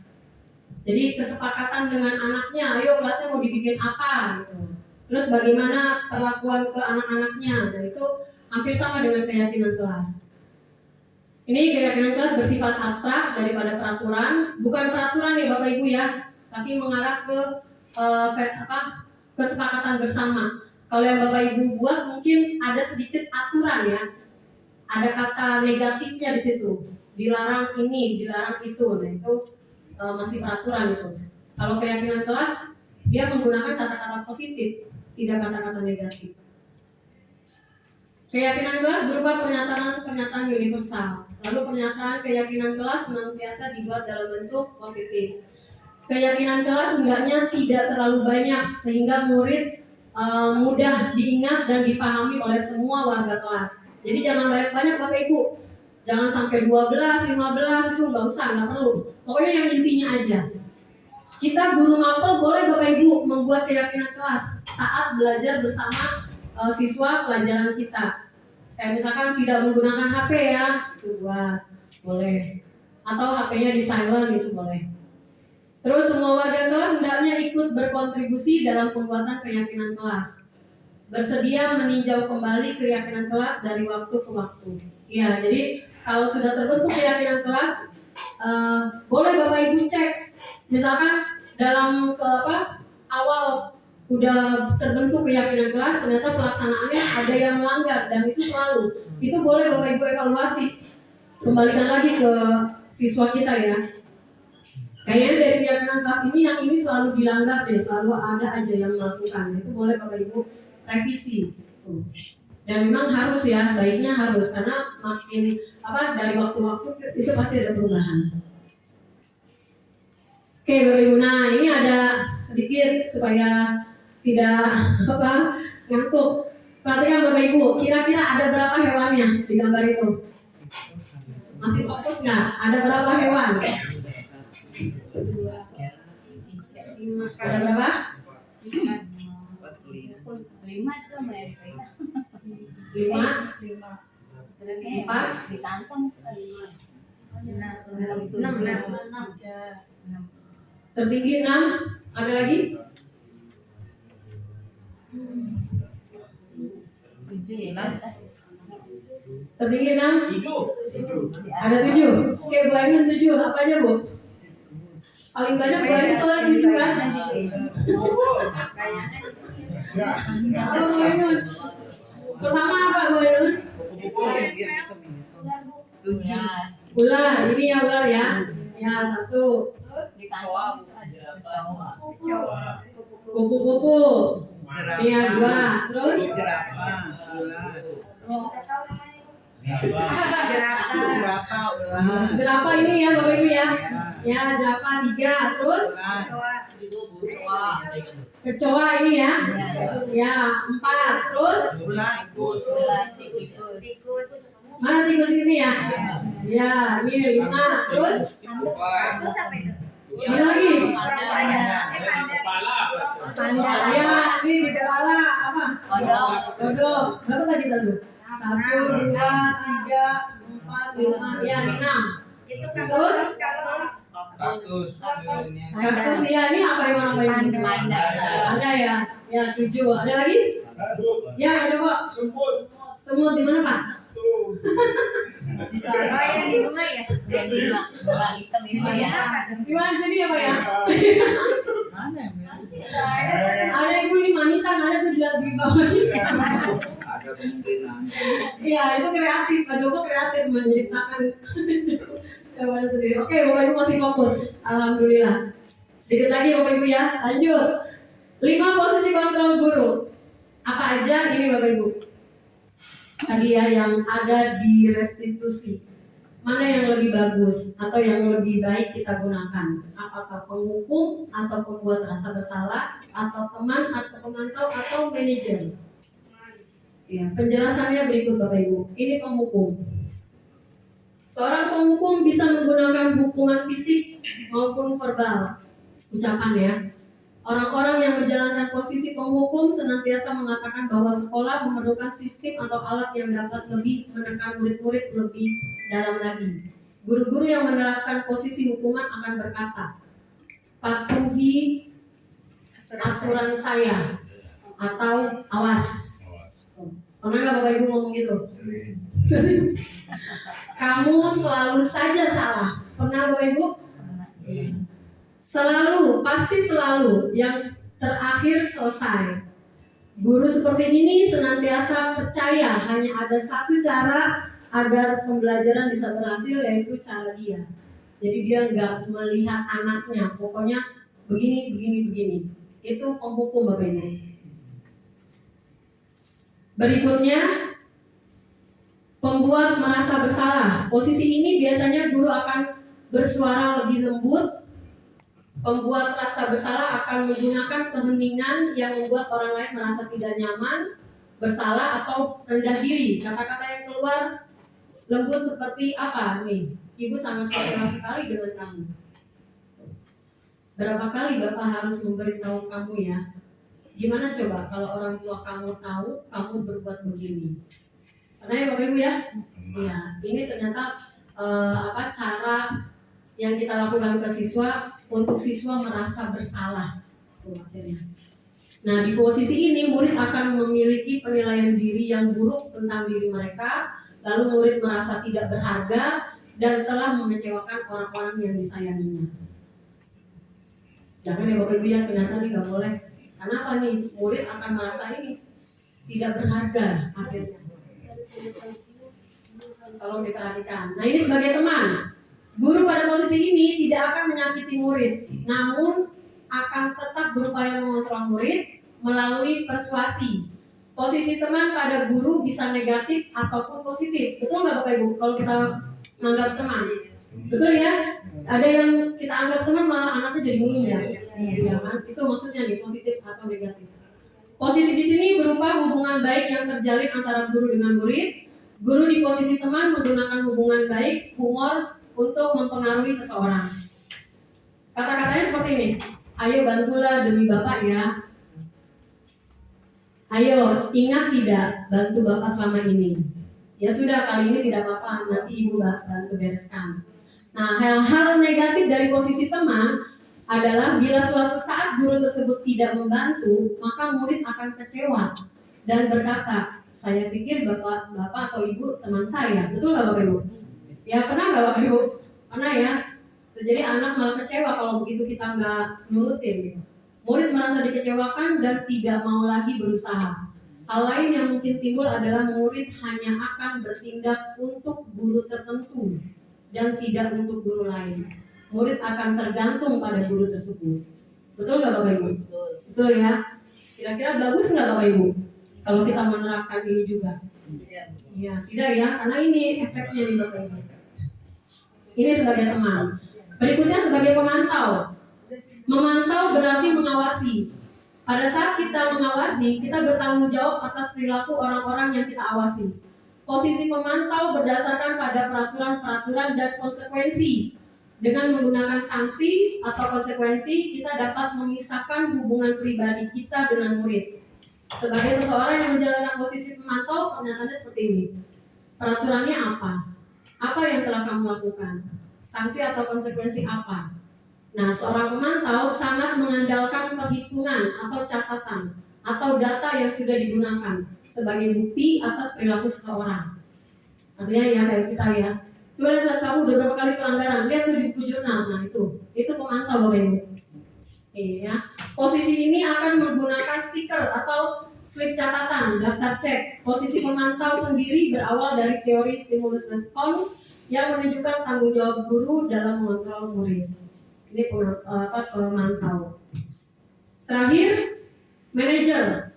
Jadi kesepakatan dengan anaknya, ayo kelasnya mau dibikin apa gitu. Terus bagaimana perlakuan ke anak-anaknya, nah itu hampir sama dengan keyakinan kelas. Ini keyakinan kelas bersifat abstrak daripada peraturan, bukan peraturan ya Bapak Ibu ya, tapi mengarah ke kesepakatan bersama. Kalau yang Bapak Ibu buat mungkin ada sedikit aturan ya, ada kata negatifnya di situ, dilarang ini, dilarang itu, nah itu masih peraturan itu. Kalau keyakinan kelas dia menggunakan kata-kata positif, tidak kata-kata negatif. Keyakinan kelas berupa pernyataan universal. Lalu pernyataan keyakinan kelas senantiasa dibuat dalam bentuk positif. Keyakinan kelas hendaknya tidak terlalu banyak sehingga murid mudah diingat dan dipahami oleh semua warga kelas. Jadi jangan banyak-banyak Bapak Ibu. Jangan sampai 12, 15 itu nggak usah, nggak perlu. Pokoknya yang intinya aja. Kita guru mapel boleh Bapak Ibu membuat keyakinan kelas saat belajar bersama siswa pelajaran kita. Kayak misalkan tidak menggunakan HP ya, itu buat boleh. Atau HP-nya di silent itu boleh. Terus semua warga kelas hendaknya ikut berkontribusi dalam pembuatan keyakinan kelas. Bersedia meninjau kembali keyakinan kelas dari waktu ke waktu. Ya, jadi kalau sudah terbentuk keyakinan kelas, boleh Bapak Ibu cek. Misalkan dalam awal udah terbentuk keyakinan kelas, ternyata pelaksanaannya ada yang melanggar dan itu selalu. Itu boleh Bapak Ibu evaluasi. Kembalikan lagi ke siswa kita ya. Kayaknya dari keyakinan kelas ini yang ini selalu dilanggar deh, selalu ada aja yang melakukan. Itu boleh Bapak Ibu revisi. Dan memang harus ya, baiknya harus karena makin dari waktu-waktu itu pasti ada perubahan. Oke Bapak Ibu, nah ini ada sedikit supaya tidak ngantuk. Perhatikan Bapak Ibu, kira-kira ada berapa hewannya di gambar itu? Masih fokus nggak? Ada berapa hewan? Ada berapa? 5 tuh mereka. 5, 4, Di kantong 6. tertinggi 6. Ada lagi? 7 ya. Tertinggi 6. 7. Ada 7. Oke, Bu Ainun 7. Apa aja Bu? Paling banyak Bu Ainun soalnya 7 kan? Apa Bu Ainun? Pertama apa Bu Ainun? Ular. Ini ya ular ya. Ya 1. Di kantong. Kupu-kupu. Ini ya 2. Terus? Jerapah, Jerapah ini ya Bapak Ibu ya. Ya jerapah 3. Terus? Kecoa ini ya. Ya 4. Terus? Mana tikus ini ya? Ya ini 5. Terus? Mana lagi? Panda. Ya ini di kepala apa? Kodok. Berapa tadi tadi? 1, 2, 3, 4, 5. Ya 6. Terus? Kaktus ya, ini apa yang warna biru? Ada ya? Ya 7. Ada lagi? Ya, coba. Semut di mana Pak? Di sana yang di rumah ya. Yang di rumah hitam itu ya. Di mana sini ya Pak ya? Mana yang Ada ibu ini manisan, ada tuh di bawah. Ada kemungkinan. Iya, itu kreatif. Pak Joko kreatif menciptakan kepada sendiri. Oke, Bapak Ibu masih fokus. Alhamdulillah. Sedikit lagi Bapak Ibu ya. Lanjut. 5 posisi kontrol guru. Apa aja ini Bapak Ibu? Tadi ya yang ada di restitusi. Mana yang lebih bagus atau yang lebih baik kita gunakan? Apakah penghukum atau pembuat rasa bersalah atau teman atau pemantau atau manajer? Ya, penjelasannya berikut Bapak Ibu. Ini penghukum. Seorang penghukum bisa menggunakan hukuman fisik maupun verbal. Ucapan ya. Orang-orang yang menjalankan posisi penghukum senantiasa mengatakan bahwa sekolah memerlukan sistem atau alat yang dapat lebih menekan murid-murid lebih dalam lagi. Guru-guru yang menerapkan posisi hukuman akan berkata, patuhi aturan saya atau awas. Pernah nggak Bapak Ibu ngomong gitu? Kamu selalu saja salah. Pernah Bapak Ibu? Selalu, pasti selalu. Yang terakhir selesai. Guru seperti ini senantiasa percaya hanya ada satu cara agar pembelajaran bisa berhasil, yaitu cara dia. Jadi dia nggak melihat anaknya, pokoknya begini. Itu penghukum Bapak Ibu. Berikutnya, pembuat merasa bersalah. Posisi ini biasanya guru akan bersuara lebih lembut. Pembuat rasa bersalah akan menggunakan keheningan yang membuat orang lain merasa tidak nyaman, bersalah atau rendah diri. Kata-kata yang keluar lembut seperti apa nih? Ibu sangat kecewa sekali dengan kamu. Berapa kali Bapak harus memberitahu kamu ya? Gimana coba kalau orang tua kamu tahu kamu berbuat begini? Karena ya Bapak Ibu ya, iya, ini ternyata cara yang kita lakukan ke siswa untuk siswa merasa bersalah. Akhirnya. Nah di posisi ini murid akan memiliki penilaian diri yang buruk tentang diri mereka, lalu murid merasa tidak berharga dan telah mengecewakan orang-orang yang disayanginya. Jangan ya Bapak Ibu ya, ternyata ini nggak boleh. Kenapa nih? Murid akan merasa ini tidak berharga akhirnya. Tolong diperhatikan. Nah ini sebagai teman, guru pada posisi ini tidak akan menyakiti murid, namun akan tetap berupaya mengontrol murid melalui persuasi. Posisi teman pada guru bisa negatif ataupun positif. Betul nggak Bapak Ibu? Kalau kita menganggap teman, betul ya? Ada yang kita anggap teman malah anaknya jadi melunjak. Iya kan? Itu maksudnya nih positif atau negatif. Positif di sini berupa hubungan baik yang terjalin antara guru dengan murid. Guru di posisi teman menggunakan hubungan baik, humor untuk mempengaruhi seseorang. Kata-katanya seperti ini. Ayo bantulah demi Bapak ya. Ayo ingat tidak bantu Bapak selama ini. Ya sudah kali ini tidak apa-apa, nanti Ibu bantu bereskan. Nah hal-hal negatif dari posisi teman adalah bila suatu saat guru tersebut tidak membantu, maka murid akan kecewa dan berkata, saya pikir Bapak atau Ibu teman saya. Betul nggak Bapak Ibu? Ya pernah nggak Bapak Ibu? Pernah ya? Jadi anak malah kecewa kalau begitu kita nggak nurutin gitu. Murid merasa dikecewakan dan tidak mau lagi berusaha. Hal lain yang mungkin timbul adalah murid hanya akan bertindak untuk guru tertentu dan tidak untuk guru lain. Murid akan tergantung pada guru tersebut. Betul nggak Bapak Ibu? Betul ya? Kira-kira bagus nggak Bapak Ibu kalau kita menerapkan ini juga? Iya, tidak ya? Karena ini efeknya nih Bapak Ibu. Ini sebagai teman. Berikutnya sebagai pemantau. Memantau berarti mengawasi. Pada saat kita mengawasi, kita bertanggung jawab atas perilaku orang-orang yang kita awasi. Posisi pemantau berdasarkan pada peraturan-peraturan dan konsekuensi. Dengan menggunakan sanksi atau konsekuensi, kita dapat memisahkan hubungan pribadi kita dengan murid. Sebagai seseorang yang menjalankan posisi pemantau, pernyataannya seperti ini. Peraturannya apa? Apa yang telah kamu lakukan? Sanksi atau konsekuensi apa? Nah, seorang pemantau sangat mengandalkan perhitungan atau catatan atau data yang sudah digunakan sebagai bukti atas perilaku seseorang. Artinya ya kayak kita ya. Coba lihat kamu udah berapa kali pelanggaran, lihat tuh di buku jurnal. Nah itu pemantau Bapak Ibu. Iya. Posisi ini akan menggunakan stiker atau slip catatan, daftar cek. Posisi pemantau sendiri berawal dari teori stimulus respons yang menunjukkan tanggung jawab guru dalam mengontrol murid. Ini pemantau. Terakhir, manajer.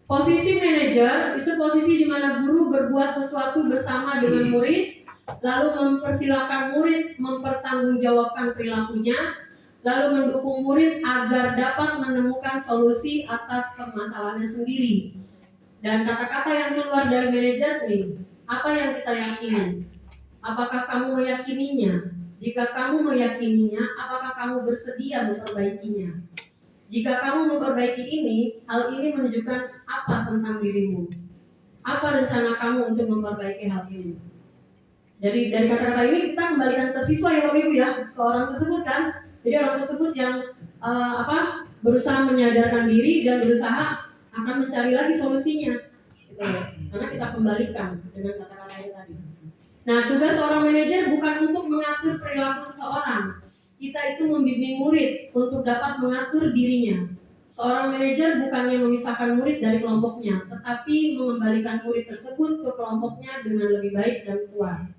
Posisi manajer itu posisi di mana guru berbuat sesuatu bersama dengan murid, lalu mempersilahkan murid mempertanggungjawabkan perilakunya, lalu mendukung murid agar dapat menemukan solusi atas permasalahannya sendiri. Dan kata-kata yang keluar dari manajer nih, apa yang kita yakini? Apakah kamu meyakininya? Jika kamu meyakininya, apakah kamu bersedia memperbaikinya? Jika kamu memperbaiki ini, hal ini menunjukkan apa tentang dirimu? Apa rencana kamu untuk memperbaiki hal ini? Dari kata-kata ini kita kembalikan ke siswa ya Bapak Ibu ya, ke orang tersebut kan. Jadi orang tersebut yang berusaha menyadarkan diri dan berusaha akan mencari lagi solusinya. Gitu ya. Karena kita kembalikan dengan kata-kata itu tadi. Nah, tugas seorang manajer bukan untuk mengatur perilaku seseorang. Kita itu membimbing murid untuk dapat mengatur dirinya. Seorang manajer bukannya memisahkan murid dari kelompoknya, tetapi mengembalikan murid tersebut ke kelompoknya dengan lebih baik dan kuat.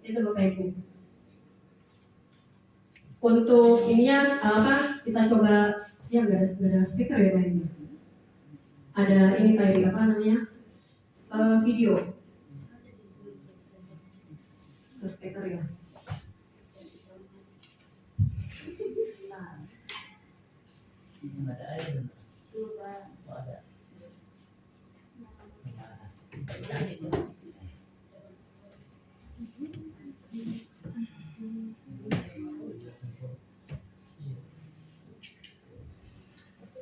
Itu Bapak Ibu. Untuk ininya kita coba ya nggak ada speaker ya Pak Ibu. Ada ini Pak Iri, apa namanya? Video. Ke speaker ya.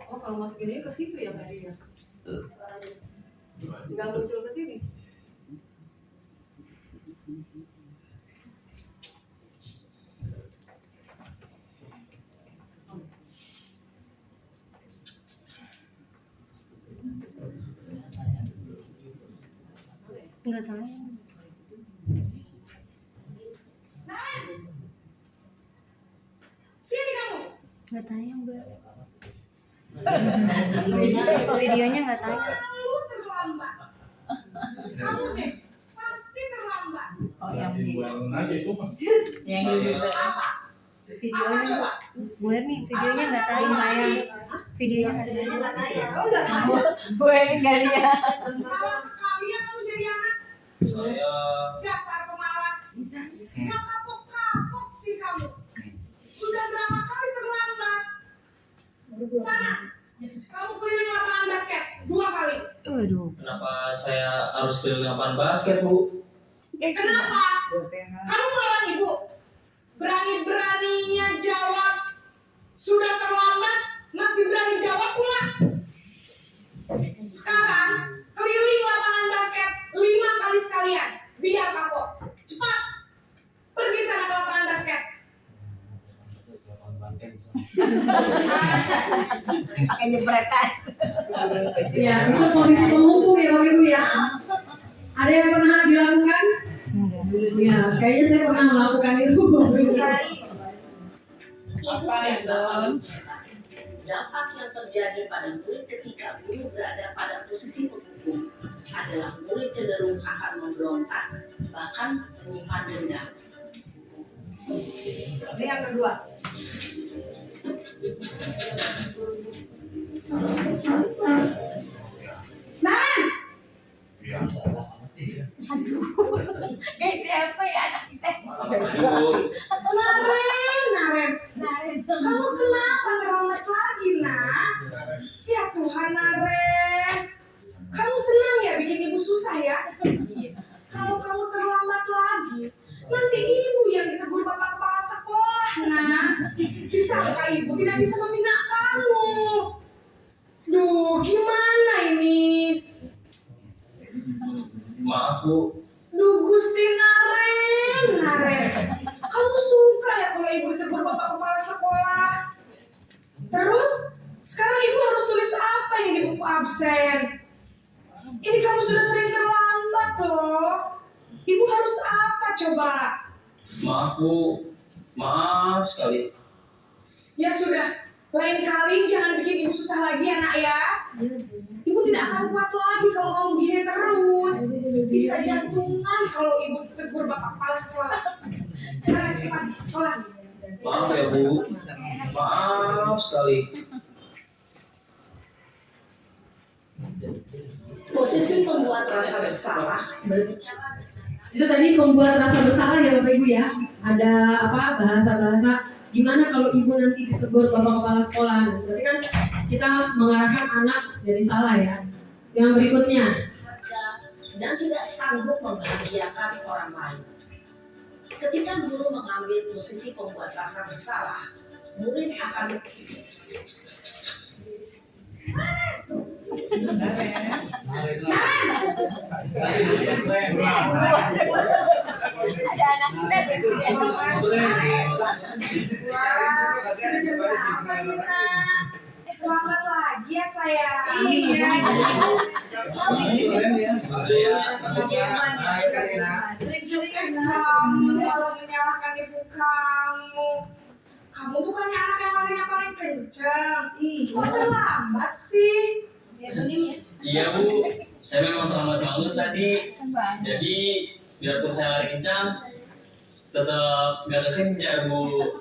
Oh, kalau masuk ini ke situ ya Pak Iri ya. Nggak muncul ke sini. Nggak tahu. Sini kamu. Nggak tayang, Mbak. Videonya nggak tayang. Selalu terlambat. Kamu deh pasti terlambat. Oh, yang di aja itu Pak. yang di Apa? Apa coba? Bu Erni, videonya nggak tayang. Videonya nggak tayang. Oh, nggak tahu. gue nggak lihat. Malas sekali ya kamu jadi anak. Saya Dasar pemalas. Nggak kapok-kapok sih kamu. Sudah berapa kali terlambat? Sana. Kamu keliling lapangan basket 2 kali. Waduh. kenapa saya harus keliling lapangan basket, Bu? Kenapa? Kamu melawan ibu. Berani-beraninya jawab. Sudah terlambat, masih berani jawab pula. Sekarang keliling lapangan basket 5 kali sekalian. Biar kapok. Cepat. Pergi sana ke lapangan basket. Pakai jepretan. Ya, itu posisi penghukum ya Bapak Ibu ya. Ada yang pernah dilakukan? Ya, kayaknya saya pernah melakukan itu. Apa yang dampak yang terjadi pada murid ketika guru berada pada posisi penghukum adalah murid cenderung akan memberontak, bahkan menyimpan dendam. Ini yang kedua. Naren, Kayak siapa ya anak kita? Naren. Kamu kenapa terlambat lagi, nak? Ya Tuhan, Naren. Kamu senang ya bikin ibu susah ya? Kalau kamu terlambat lagi, nanti ibu yang ditegur bapak kepala sekolah, nak. Disangka ibu tidak bisa membina kamu. Duh, gimana ini? Maaf, Bu. Duh, Gusti Naren. Kamu suka ya kalau ibu ditegur Bapak Kepala Sekolah. Terus, sekarang Ibu harus tulis apa ini di buku absen? Ini kamu sudah sering terlambat loh. Ibu harus apa coba? Maaf Bu, maaf sekali. Ya sudah, lain kali jangan bikin Ibu susah lagi ya nak ya. Ibu tidak akan kuat lagi kalau kamu begini terus. Bisa jantungan kalau Ibu tegur Bapak Kepala Sekolah. Sana cepat, kelas. Maaf ya Bu, maaf sekali. Posisi pembuat rasa bersalah berbicara. Itu tadi membuat rasa bersalah ya Bapak Ibu ya. Ada apa bahasa-bahasa gimana kalau ibu nanti ditegur Bapak Kepala Sekolah. Berarti kan kita mengarahkan anak jadi salah ya. Yang berikutnya, Dan tidak sanggup membahagiakan orang lain. Ketika guru mengambil posisi pembuat rasa bersalah, murid akan Ada anak kita gitu ya. Wah, sudah jam berapa kita? Terlambat lagi ya sayang. Iya. Sering-sering kamu kalau menyalahkan ibu kamu. Kamu bukannya anak yang larinya paling kenceng. Kok terlambat sih? Iya Bu, saya memang terlambat banget tadi. Jadi biarpun saya lari kencang, tetap gak kekejar Bu.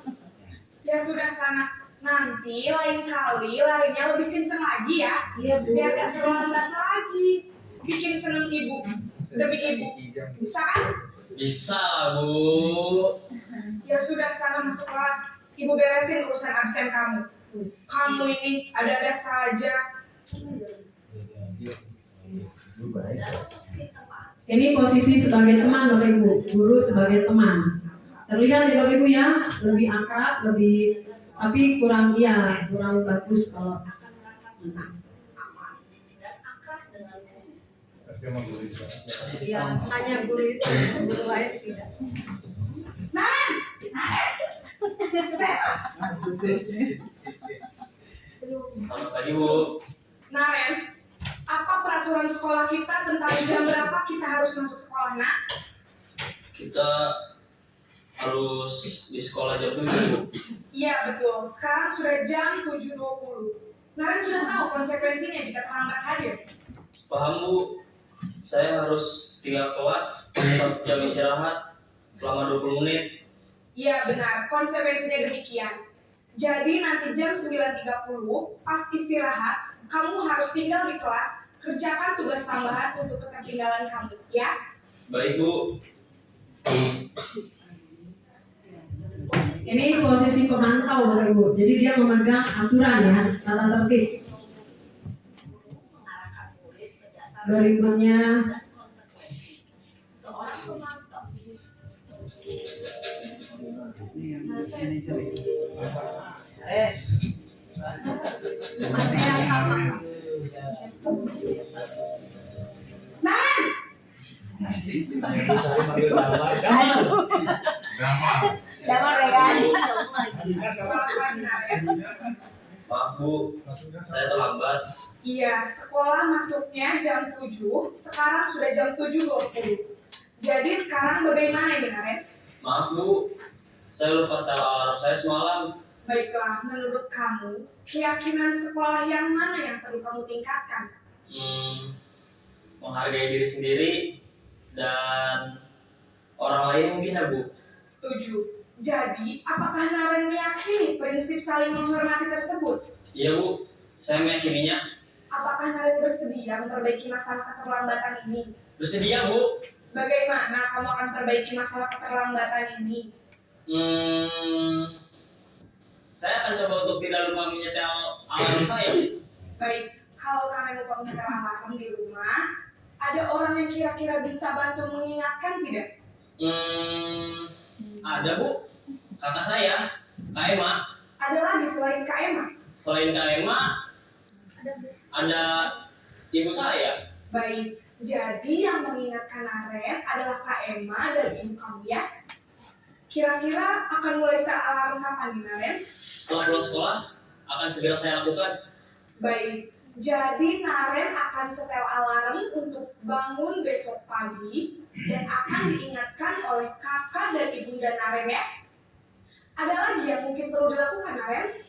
Ya sudah sana. Nanti lain kali larinya lebih kenceng lagi ya. Biar gak terlambat lagi. Bikin seneng ibu demi ibu. Bisa kan? Bisa Bu. Ya sudah sana masuk kelas. Ibu beresin urusan absen kamu. Kamu ini ada-ada saja. ini posisi sebagai teman Bapak Ibu, guru sebagai teman. Terlihat ya Bapak Ibu ya, lebih akrab, lebih tapi kurang bagus kalau ya, hanya guru itu, guru lain tidak. Selamat pagi Bu. Naren, apa peraturan sekolah kita tentang jam berapa kita harus masuk sekolah, nak? Kita harus di sekolah jam 7 Bu. Iya betul, sekarang sudah jam 7.20. Naren sudah tahu konsekuensinya jika terlambat hadir. Paham Bu, saya harus tinggal kelas pas jam istirahat selama 20 menit. Iya benar, konsekuensinya demikian. Jadi nanti jam 9.30 pas istirahat, kamu harus tinggal di kelas, kerjakan tugas tambahan untuk ketertinggalan kamu, ya? Baik Bu. Ini posisi pemantau Bapak Ibu, jadi dia memegang aturan ya, tata tertib. Berikutnya seorang pemantau. Naren! Damar ya kan? Selamat pagi, Naren. Maaf Bu, saya terlambat. Iya, sekolah masuknya jam 7, sekarang sudah jam 7.20. Jadi sekarang bagaimana ini, Naren? Maaf Bu, saya lupa setel alarm saya semalam. Baiklah, menurut kamu, keyakinan sekolah yang mana yang perlu kamu tingkatkan? Menghargai diri sendiri dan orang lain mungkin ya Bu. Setuju. Jadi, apakah Naren meyakini prinsip saling menghormati tersebut? Iya Bu, saya meyakininya. Apakah Naren bersedia memperbaiki masalah keterlambatan ini? Bersedia Bu. Bagaimana kamu akan perbaiki masalah keterlambatan ini? Saya akan coba untuk tidak lupa menyetel alarm saya. Baik, kalau Naren lupa menyetel alarm di rumah, ada orang yang kira-kira bisa bantu mengingatkan tidak? Ada Bu, kakak saya, Kak Emma. Ada lagi selain Kak Emma? Selain Kak Emma, ada ibu saya. Baik, jadi yang mengingatkan Naren adalah Kak Emma dan ibu kamu ya? Kira-kira akan mulai setel alarm kapan nih Naren? Setelah pulang sekolah, akan segera saya lakukan. Baik, jadi Naren akan setel alarm untuk bangun besok pagi dan akan diingatkan oleh kakak dan ibunda Naren ya. Ada lagi yang mungkin perlu dilakukan Naren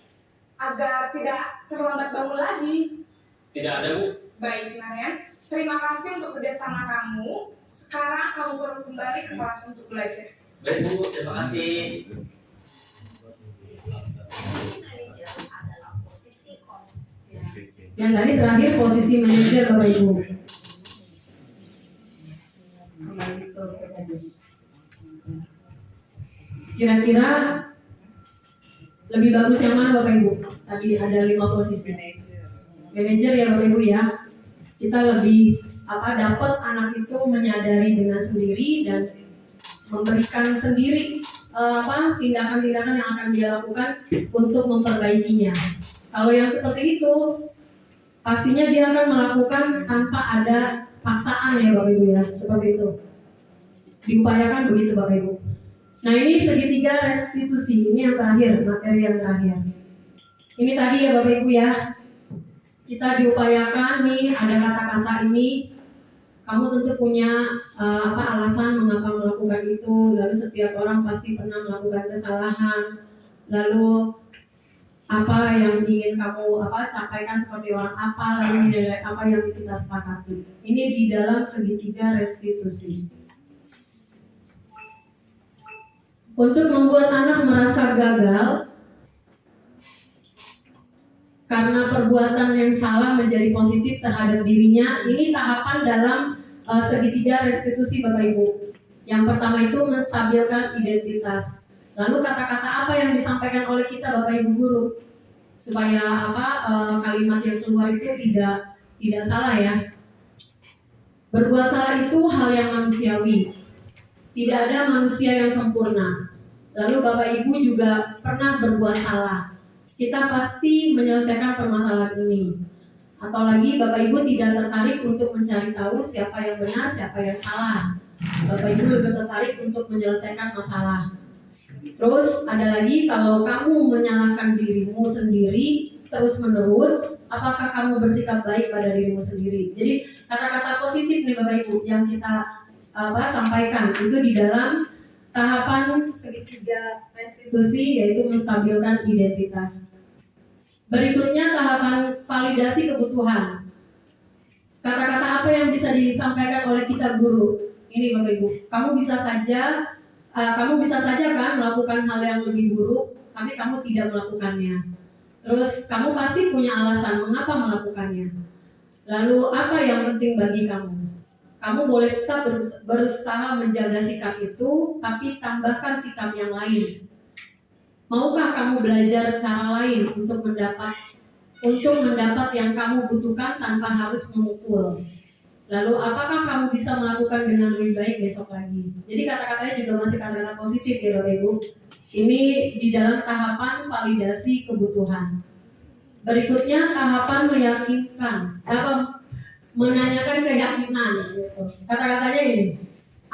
agar tidak terlambat bangun lagi? Tidak ada, Bu. Baik Naren, terima kasih untuk kerjasama kamu. Sekarang kamu perlu kembali ke kelas untuk belajar. Baik, Bu. Terima kasih. Manajer adalah posisi Yang tadi terakhir posisi manajer Bapak Ibu. Kembali ke PPD. Kira-kira lebih bagus yang mana Bapak Ibu? Tadi ada 5 posisi. Manajer ya Bapak Ibu ya. Kita lebih dapat anak itu menyadari dengan sendiri dan memberikan sendiri tindakan-tindakan yang akan dia lakukan untuk memperbaikinya. Kalau yang seperti itu, pastinya dia akan melakukan tanpa ada paksaan ya Bapak Ibu ya, seperti itu. Diupayakan begitu Bapak Ibu. Nah ini segitiga restitusi, ini yang terakhir, materi yang terakhir. Ini tadi ya Bapak Ibu ya, kita diupayakan nih ada kata-kata ini. Kamu tentu punya alasan mengapa melakukan itu. Lalu setiap orang pasti pernah melakukan kesalahan. Lalu apa yang ingin kamu capaikan seperti orang apa, lalu nilai apa yang kita sepakati. Ini di dalam segitiga restitusi. Untuk membuat anak merasa gagal karena perbuatan yang salah menjadi positif terhadap dirinya, ini tahapan dalam segitiga restitusi Bapak Ibu. Yang pertama itu menstabilkan identitas. Lalu kata-kata apa yang disampaikan oleh kita Bapak Ibu guru supaya kalimat yang keluar itu tidak salah ya. Berbuat salah itu hal yang manusiawi. Tidak ada manusia yang sempurna. Lalu Bapak Ibu juga pernah berbuat salah. Kita pasti menyelesaikan permasalahan ini. Apalagi Bapak Ibu tidak tertarik untuk mencari tahu siapa yang benar, siapa yang salah. Bapak Ibu lebih tertarik untuk menyelesaikan masalah. Terus ada lagi, kalau kamu menyalahkan dirimu sendiri terus menerus, apakah kamu bersikap baik pada dirimu sendiri? Jadi kata-kata positif nih Bapak Ibu yang kita sampaikan itu di dalam tahapan segitiga restitusi, yaitu menstabilkan identitas. Berikutnya tahapan validasi kebutuhan. Kata-kata apa yang bisa disampaikan oleh kita guru? Ini Bapak Ibu, kamu bisa saja kan melakukan hal yang lebih buruk, tapi kamu tidak melakukannya. Terus kamu pasti punya alasan mengapa melakukannya. Lalu apa yang penting bagi kamu? Kamu boleh tetap berusaha menjaga sikap itu, tapi tambahkan sikap yang lain. Maukah kamu belajar cara lain untuk mendapat yang kamu butuhkan tanpa harus memukul? Lalu apakah kamu bisa melakukan dengan lebih baik besok lagi? Jadi kata-katanya juga masih kata-kata positif ya Bapak Ibu. Ini di dalam tahapan validasi kebutuhan. Berikutnya tahapan meyakinkan, menanyakan keyakinan. Kata-katanya ini,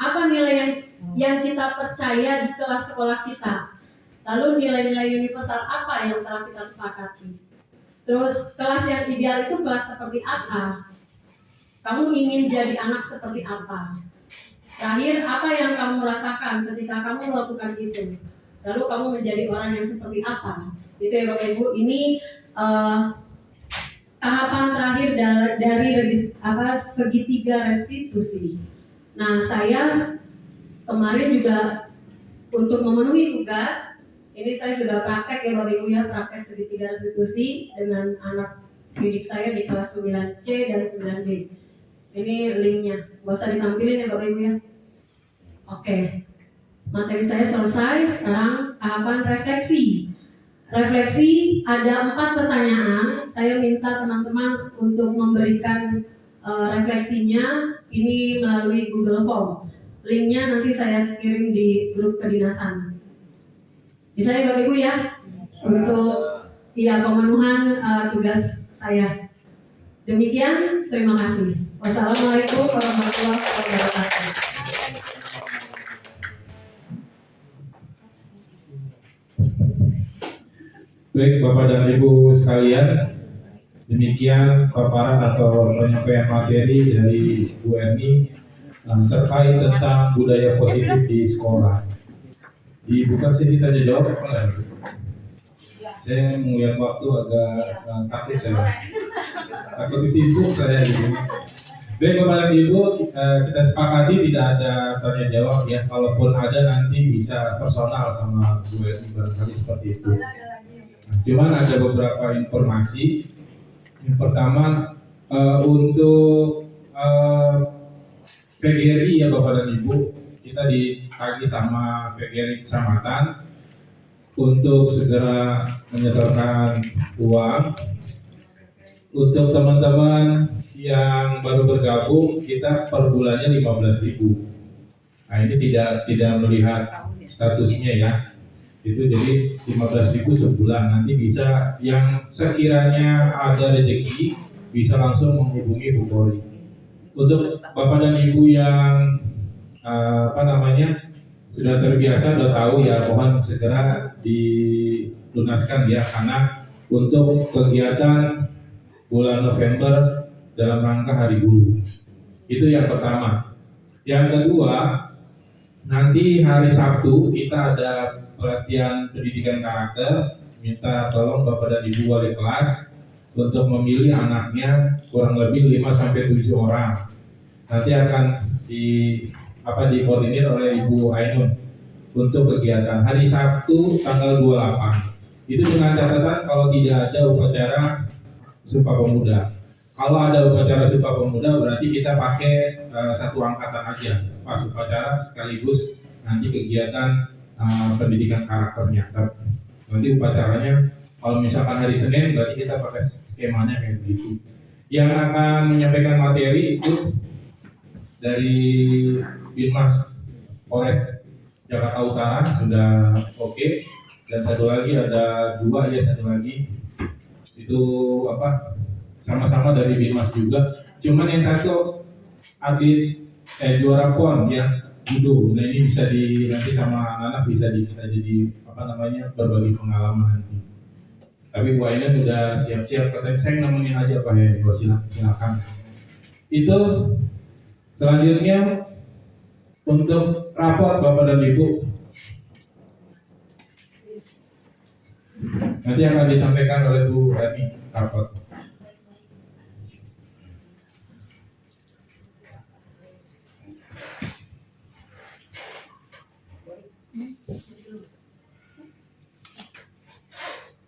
apa nilai yang kita percaya di kelas sekolah kita? Lalu nilai-nilai universal apa yang telah kita sepakati? Terus kelas yang ideal itu kelas seperti apa? Kamu ingin jadi anak seperti apa? Terakhir, apa yang kamu rasakan ketika kamu melakukan itu? Lalu kamu menjadi orang yang seperti apa? Itu ya Bapak Ibu, ini tahapan terakhir dari segitiga restitusi. Nah, saya kemarin juga untuk memenuhi tugas, ini saya sudah praktek ya Bapak Ibu ya, praktek segitiga restitusi dengan anak didik saya di kelas 9C dan 9B. Ini linknya, gak usah ditampilin ya Bapak Ibu ya. Oke, materi saya selesai. Sekarang tahapan refleksi. Refleksi ada 4 pertanyaan. Saya minta teman-teman untuk memberikan refleksinya ini melalui Google Form. Linknya nanti saya kirim di grup kedinasan. Bisa ya Bapak Ibu ya, untuk pemenuhan tugas saya. Demikian, terima kasih. Wassalamualaikum warahmatullahi wabarakatuh. Baik Bapak dan Ibu sekalian, demikian paparan atau penyampaian materi dari Bu Erni terkait tentang budaya positif di sekolah. Dibuka sesi tanya jawab apa enggak? Saya melihat waktu agak takut saya. Takut ditipu saya gitu. Baik Bapak dan Ibu, kita sepakati tidak ada tanya jawab ya. Kalaupun ada nanti bisa personal sama Bu Erni barangkali seperti itu. Cuman ada beberapa informasi. Yang pertama untuk PGRI ya Bapak dan Ibu, kita ditagih sama PGRI Kecamatan untuk segera menyetorkan uang. Untuk teman-teman yang baru bergabung, kita per bulannya 15.000. Nah ini tidak melihat statusnya ya. Itu jadi 15.000 sebulan. Nanti bisa yang sekiranya ada rezeki bisa langsung menghubungi Bu Polri. Untuk Bapak dan Ibu yang sudah terbiasa, sudah tahu ya, mohon segera dilunaskan ya, karena untuk kegiatan bulan November dalam rangka Hari Guru. Itu yang pertama. Yang kedua, nanti hari Sabtu kita ada pelatihan pendidikan karakter. Minta tolong Bapak dan Ibu wali kelas untuk memilih anaknya kurang lebih 5-7 orang. Nanti akan dikoordinir oleh Ibu Ainun untuk kegiatan hari Sabtu tanggal 28. Itu dengan catatan kalau tidak ada upacara Sumpah Pemuda. Kalau ada upacara Sumpah Pemuda berarti kita pakai satu angkatan aja pas upacara sekaligus nanti kegiatan pendidikan karakternya. Nanti upacaranya kalau misalkan hari Senin berarti kita pakai skemanya kayak begitu. Yang akan menyampaikan materi itu dari Binmas Polres Jakarta Utara sudah oke. Dan satu lagi ada satu lagi itu sama-sama dari Binmas juga. Cuman yang satu atlet juara PON ya, judo. Nah ini bisa nanti sama anak bisa kita jadi berbagi pengalaman nanti. Tapi Bu Ainun udah siap-siap, katanya saya nemenin aja Pak ya, silakan. Itu selanjutnya untuk rapor Bapak dan Ibu nanti akan disampaikan oleh Bu Erni rapor.